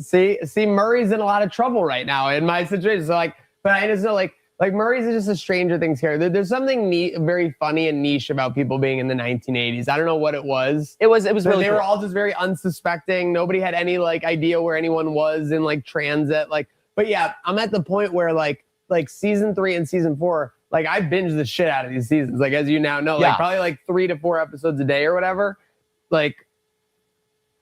See, Murray's in a lot of trouble right now in my situation. So but I just know like Murray's just a Stranger Things character. There's something neat, very funny and niche about people being in the 1980s. I don't know what it was. It was really They were all just very unsuspecting. Nobody had any like idea where anyone was in like transit. But yeah, I'm at the point where like season 3 and season 4, like I binged the shit out of these seasons. Like as you now know, like probably like 3 to 4 episodes a day or whatever. Like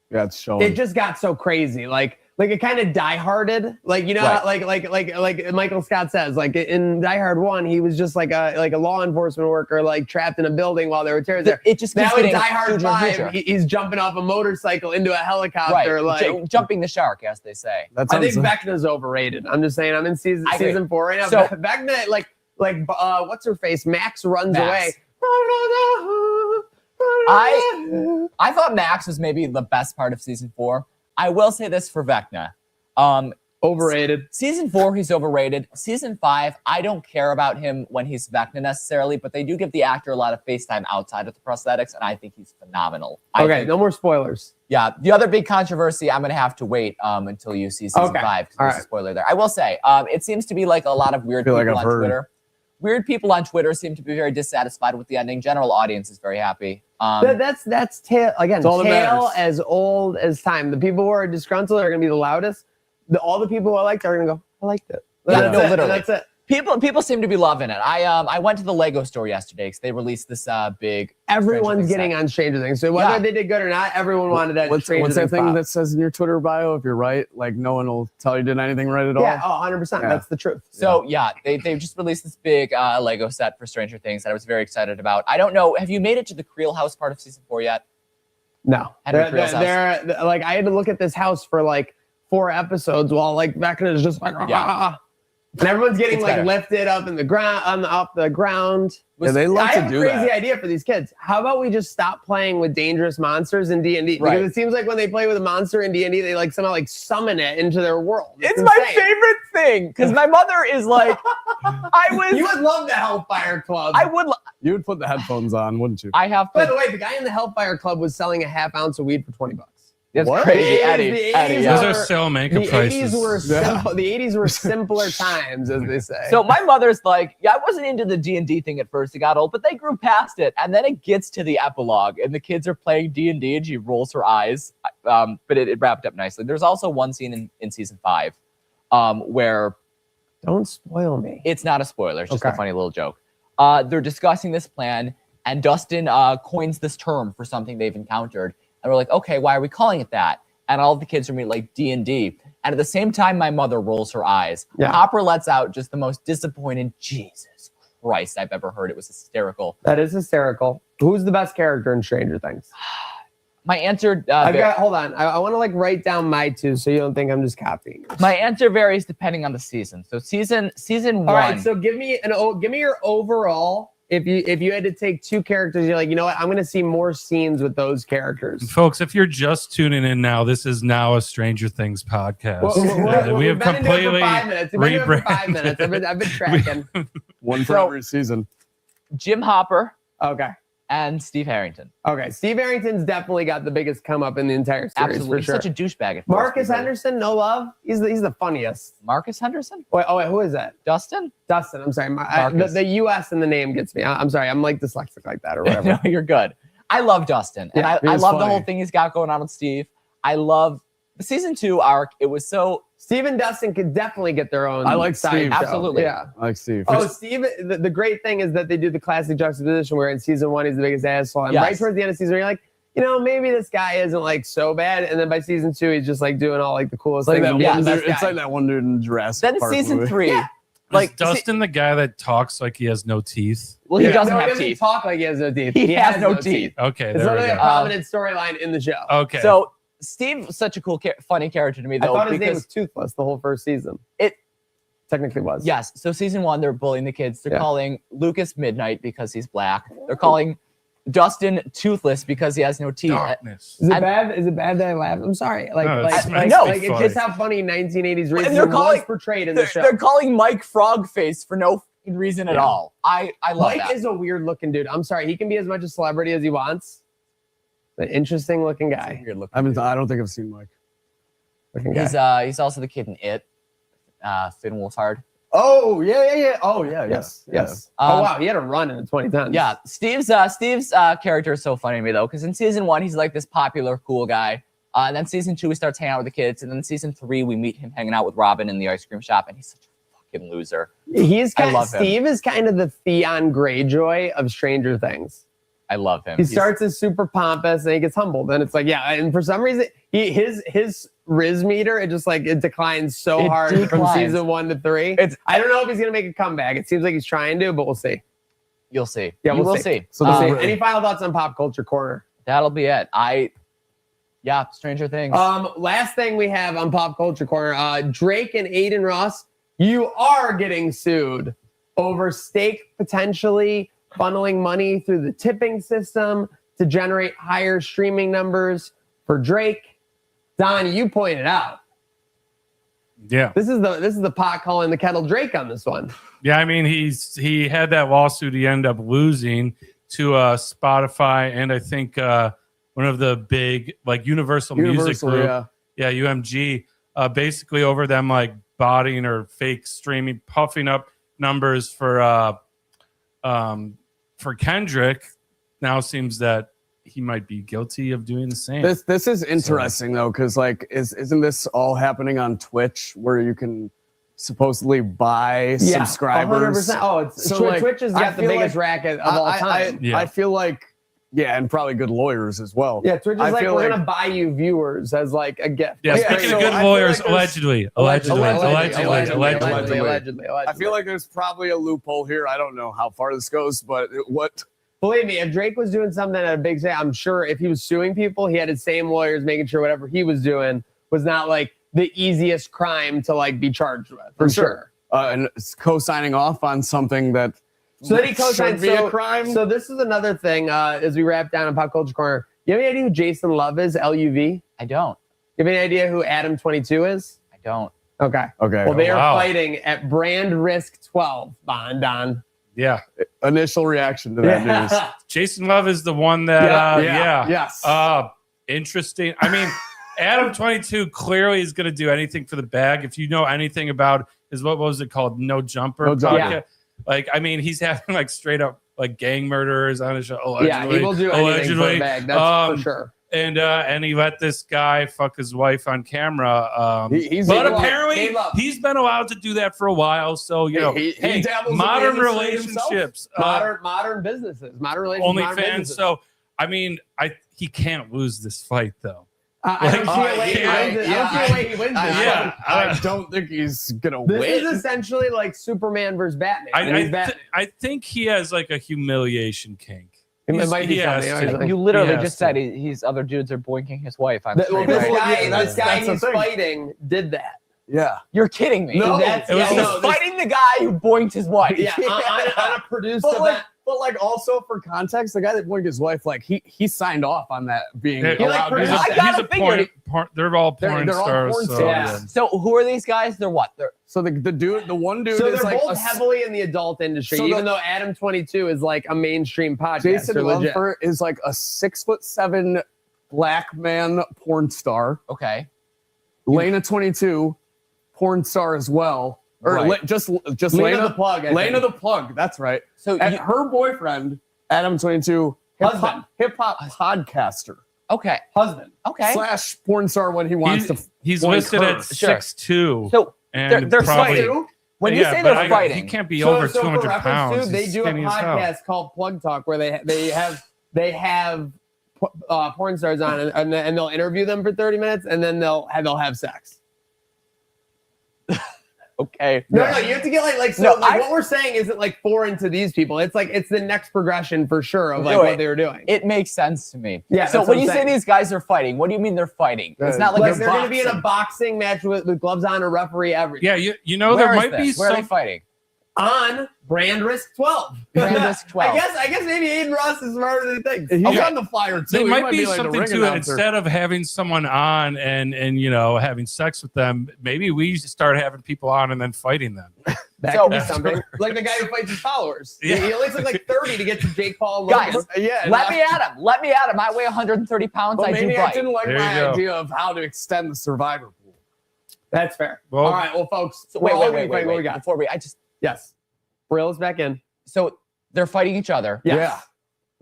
it's showing. It just got so crazy. Like it kind of die-harded, like like Michael Scott says, like in Die Hard 1, he was just like a law enforcement worker, like trapped in a building while there were terrorists there. It just now in Die Hard 5, he's jumping off a motorcycle into a helicopter, like jumping the shark, as they say. I think Vecna's overrated. I'm just saying, I'm in season 4 right now. So Vecna, like what's her face? Max runs away. I thought Max was maybe the best part of season 4. I will say this for Vecna. Overrated. Season 4, he's overrated. Season 5, I don't care about him when he's Vecna necessarily, but they do give the actor a lot of FaceTime outside of the prosthetics, and I think he's phenomenal. Okay, no more spoilers. Yeah, the other big controversy, I'm going to have to wait until you see season 5, because there's a spoiler there. I will say, it seems to be like a lot of weird people on Twitter. Weird people on Twitter seem to be very dissatisfied with the ending. General audience is very happy. That's tale as old as time. The people who are disgruntled are going to be the loudest. All the people who I liked are going to go, I liked it. Literally. That's it. People seem to be loving it. I went to the Lego store yesterday because they released this big. Everyone's getting on Stranger Things. So whether they did good or not, everyone wanted that. What's that thing that says in your Twitter bio? If you're right, like no one will tell you did anything right at all. Yeah, 100%. Yeah. That's the truth. So they just released this big Lego set for Stranger Things that I was very excited about. I don't know. Have you made it to the Creel house part of season 4 yet? No. They're I had to look at this house for like 4 episodes while like Vecna is just like And everyone's getting It's like better. lifted up in the ground, off the ground. Yeah, they love I to have a do crazy that. idea for these kids. How about we just stop playing with dangerous monsters in D&D? Right. Because it seems like when they play with a monster in D&D, they like somehow like summon it into their world. It's my insane. favorite thing because my mother is like, You would love the Hellfire Club. You would put the headphones on, wouldn't you? I have By to. the way, the guy in the Hellfire Club was selling a half ounce of weed for $20. That's What? crazy, The Eddie. 80s Eddie, were- yeah. Those are still makeup The prices. 80s were Yeah. simple. The 80s were simpler times, as they say. So my mother's like, yeah, I wasn't into the D&D thing at first. It got old, but they grew past it. And then it gets to the epilogue, and the kids are playing D&D, and she rolls her eyes. But it wrapped up nicely. There's also one scene in season 5 where don't spoil me. it's not a spoiler. It's just a Okay. funny little joke. They're discussing this plan, and Dustin coins this term for something they've encountered. And we're like, okay, why are we calling it that? And all of the kids are meeting like D&D. And at the same time, my mother rolls her eyes. Yeah. Hopper lets out just the most disappointed, Jesus Christ, I've ever heard. It was hysterical. That is hysterical. Who's the best character in Stranger Things? My answer, Hold on. I want to like write down my two so you don't think I'm just copying yours. my answer varies depending on the season. So season one. All right, so give me your overall. If you had to take two characters, you're like, you know what? I'm going to see more scenes with those characters. Folks, if you're just tuning in now, this is now a Stranger Things podcast. We have We've been into it for completely 5 minutes. We've been into it for 5 minutes. I've been tracking. One for So- every season. Jim Hopper Okay. and Steve Harrington. Okay. Steve Harrington's definitely got the biggest come up in the entire series. Absolutely. For He's sure. such a douchebag. At first, Marcus but really- Henderson, no love. He's the funniest. Marcus Henderson? Wait, who is that? Dustin? Dustin. I'm sorry. Marcus. The U.S. in the name gets me. I'm sorry. I'm like dyslexic like that or whatever. No, you're good. I love Dustin. And Yeah, I he's love the funny. whole thing he's got going on with Steve. I love the season 2 arc. It was so Steve and Dustin could definitely get their own. I like side Steve. show. Absolutely. Yeah. I like Steve. Oh, Steve, the great thing is that they do the classic juxtaposition where in season 1 he's the biggest asshole. And Yes. right towards the end of season, you're like, you know, maybe this guy isn't like so bad. And then by season 2, he's just like doing all like the coolest It's like things. that and being one the dude, best it's guy. like that one dude in Jurassic then Park season movie. 3. Like Like Dustin, the guy that talks like he has no teeth. well, he Yeah. doesn't No, he have doesn't teeth. talk like he has no teeth. He has no teeth. Okay, It's there we literally a go. prominent storyline in the show. Okay. So Steve's such a cool, funny character to me, I though. thought his name because was Toothless the whole first season. It- technically was. yes, so season 1 they're bullying the kids. They're Yeah. calling Lucas Midnight because he's black. They're calling Dustin Toothless because he has no teeth. darkness. Is it And- bad? Is it bad that I laugh? I'm sorry. Like, No, like, it's- like, it's like funny. it's just how funny 1980s they're racism calling- was portrayed in the show. They're calling Mike Frogface for no fucking reason at all. I love Mike that. is a weird looking dude. I'm sorry. He can be as much a celebrity as he wants. An interesting looking guy. Weird look. I don't think I've seen Mike. Looking guy. He's also the kid in It, Finn Wolfhard. Oh yeah. Oh yeah. Yes. Yeah. Yes. Um, Oh wow, he had a run in the 2010s. Yeah, Steve's character is so funny to me though, because in season 1 he's like this popular cool guy, and then season 2 he starts hanging out with the kids, and then season 3 we meet him hanging out with Robin in the ice cream shop, and he's such a fucking loser. He's I kind love him. Steve is kind of the Theon Greyjoy of Stranger Things. I love him. He He's- starts as super pompous and he gets humbled. And it's like, yeah, and for some reason, his Riz meter, it declines so It hard from declines. season 1 to 3. I don't know if he's gonna make a comeback. It seems like he's trying to, but we'll see. You'll see. Yeah, you we'll will see. see. So We'll this see. is- Any final thoughts on Pop Culture Corner? That'll be it. Stranger Things. Last thing we have on Pop Culture Corner, Drake and Aiden Ross, you are getting sued over stake potentially funneling money through the tipping system to generate higher streaming numbers for Drake. Don, you pointed out Yeah. this is the pot calling the kettle Drake on this one. Yeah, I mean, he had that lawsuit he ended up losing to Spotify and I think one of the big like Universal Music Group. Yeah. Yeah, UMG, basically over them like botting or fake streaming, puffing up numbers for Kendrick. Now seems that he might be guilty of doing the same. This is interesting though, because like isn't this all happening on Twitch where you can supposedly buy subscribers? 100%. Oh, it's So, like, Twitch has I got the feel biggest like- racket of all time. Yeah. I feel like and probably good lawyers as well. Yeah, Twitch is I like, feel we're like- gonna buy you viewers as like a gift. yeah, Like, speaking so of good I feel lawyers, like there's- allegedly. Allegedly. I probably a loophole here. I don't know how far this goes, but what? Believe me, if Drake was doing something at a big say, I'm sure if he was suing people, he had his same lawyers making sure whatever he was doing was not like the easiest crime to like be charged with. For sure. and co-signing off on something that So then he co-signed. should be a crime. So this is another thing as we wrap down in Pop Culture Corner. You have any idea who Jason Love is? LUV. I don't. You have any idea who Adam 22 is? I don't. Okay. Okay. Well, they are wow. fighting at Brand Risk 12. Don. Yeah. Initial reaction to that news. Jason Love is the one that, Yes. interesting. I mean, Adam 22 clearly is going to do anything for the bag. If you know anything about his, what was it called? No Jumper. No Jumper. podcast. Like, I mean, he's having like straight up like gang murderers on his show. Allegedly. Yeah, he will do anything for the bag. That's for sure. And he let this guy fuck his wife on camera. But apparently he's been allowed to do that for a while. So you know, he dabbles in modern the industry himself. relationships, Modern businesses, modern relationships, only modern fans. businesses. So I mean, he can't lose this fight though. I don't see a way he yeah, wins it. I don't see a way he wins this. Yeah, I don't think he's gonna This win. is essentially like Superman versus Batman. And he's Batman. I think he has like a humiliation kink. It might be he has something. to. Like- You literally Yes. just said he's other dudes are boinking his wife. I'm Well, this straight, right? guy, this guy That's the he's thing. fighting did that. Yeah. You're kidding me. No, that's It was yeah, just no, this- Fighting the guy who boinked his wife. yeah, on a produced But event. like also for context, the guy that boinked his wife, like he signed off on that being Yeah, allowed. like, to I do that. gotta he's a figure porn. They're all porn They're all stars. porn so, stars. Yeah. So who are these guys? They're what? They're So the one dude So is they're like both heavily in the adult industry, So even the- though Adam 22 is like a mainstream podcast. Jason They're legit. Lumford is like a 6'7" black man porn star. okay. Lena 22, porn star as well. Or Right. just Lena Lena the Plug, I Lena think. the Plug. That's right. So And you- her boyfriend, Adam 22, Husband. hip hop podcaster okay. Husband. Okay. / porn star when he wants He's boink listed her. at Sure. 6'2". So and they're probably, fighting. When you say but they're fighting, he can't be So over for 200 reference pounds. too, they He's do a skinny as hell. podcast called Plug Talk where they have porn stars on and they'll interview them for 30 minutes and then they'll have sex. okay. No, you have to get like No, what we're saying isn't like foreign to these people. It's like it's the next progression for sure of like No, what they were doing. It makes sense to me. Yeah, So that's when what you I'm say saying. these guys are fighting, what do you mean they're fighting? It's not like Like it's they're going to be in a boxing. boxing match with gloves on, a referee, everything. Yeah, you know Where there is might be this? Where are they some. fighting? On Brand Risk 12. Brand Risk 12. I guess maybe Aiden Ross is smarter than he thinks. He's Okay. on the flyer too. There He might be like the something ring to it. announcer. Instead of having someone on and you know having sex with them, maybe we start having people on and then fighting them. That So- could be something. Like the guy who fights his followers. Yeah. He only took like 30 to get to Jake Paul and Guys, Logan. Yeah, Let me at him. Let me at him. I weigh 130 pounds. But I do maybe I fight. didn't like There my you go. idea of how to extend the survivor pool. That's fair. Well- All right, well, folks. So we're all wait. gonna fight what we got. Before we, Yes. Reel us back in. so they're fighting each other. Yes. Yeah,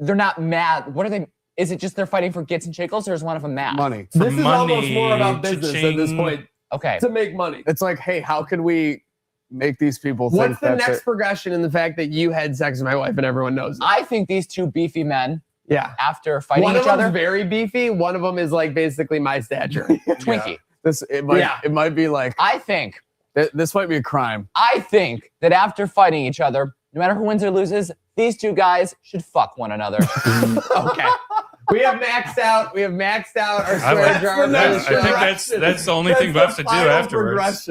They're not mad. What are they? Is it just they're fighting for gits and chickles, or is one of them mad? money. This is almost money, more about business at this cha-ching. point. Okay. To make money. It's like, hey, how can we make these people What's think the that next progression in the fact that you had sex with my wife and everyone knows it? I think these two beefy men, Yeah. after fighting One of each them's other, very beefy. One of them is like basically my stature. Twinkie. it might be like I think this might be a crime. that after fighting each other, no matter who wins or loses, these two guys should fuck one another. Okay. We have maxed out our I swear like- jar. I think that's the only thing left to do afterwards.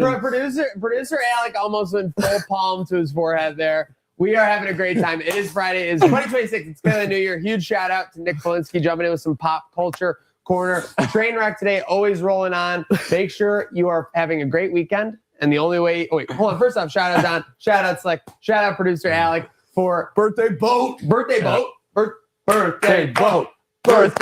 Producer Alec almost went full palm to his forehead there. We are having a great time. It is Friday. It's 2026. It's kind of the new year. Huge shout out to Nick Polinsky jumping in with some pop culture corner. Trainwreck today, always rolling on. Make sure you are having a great weekend. And the only way, hold on. First off, shout out Don, shout out Slick, shout out producer Alec for birthday boat. Birthday boat. Birthday boat. All right.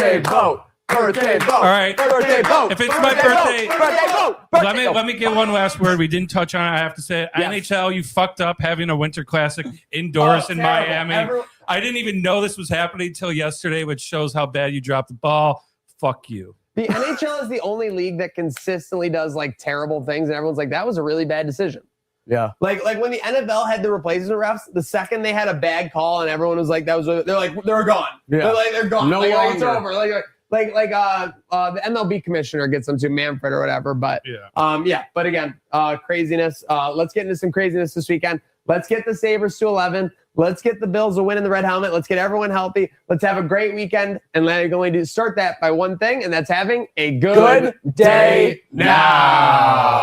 Birthday boat. If it's my birthday, Birthday boat. let me get one last word. We didn't touch on it. I have to say, Yes. NHL, you fucked up having a Winter Classic indoors in Terrible. Miami. I didn't even know this was happening until yesterday, which shows how bad you dropped the ball. Fuck you. The NHL is the only league that consistently does like terrible things, and everyone's like, that was a really bad decision. Yeah. Like when the NFL had the replacement refs, the second they had a bad call and everyone was like, they're gone. Yeah. They're gone. No like, it's longer. over. The MLB commissioner gets them to Manfred or whatever. But But again, craziness. Let's get into some craziness this weekend. Let's get the Sabres to 11. Let's get the Bills a win in the red helmet. Let's get everyone healthy. Let's have a great weekend. And let me only start that by one thing, and that's having a good Day now.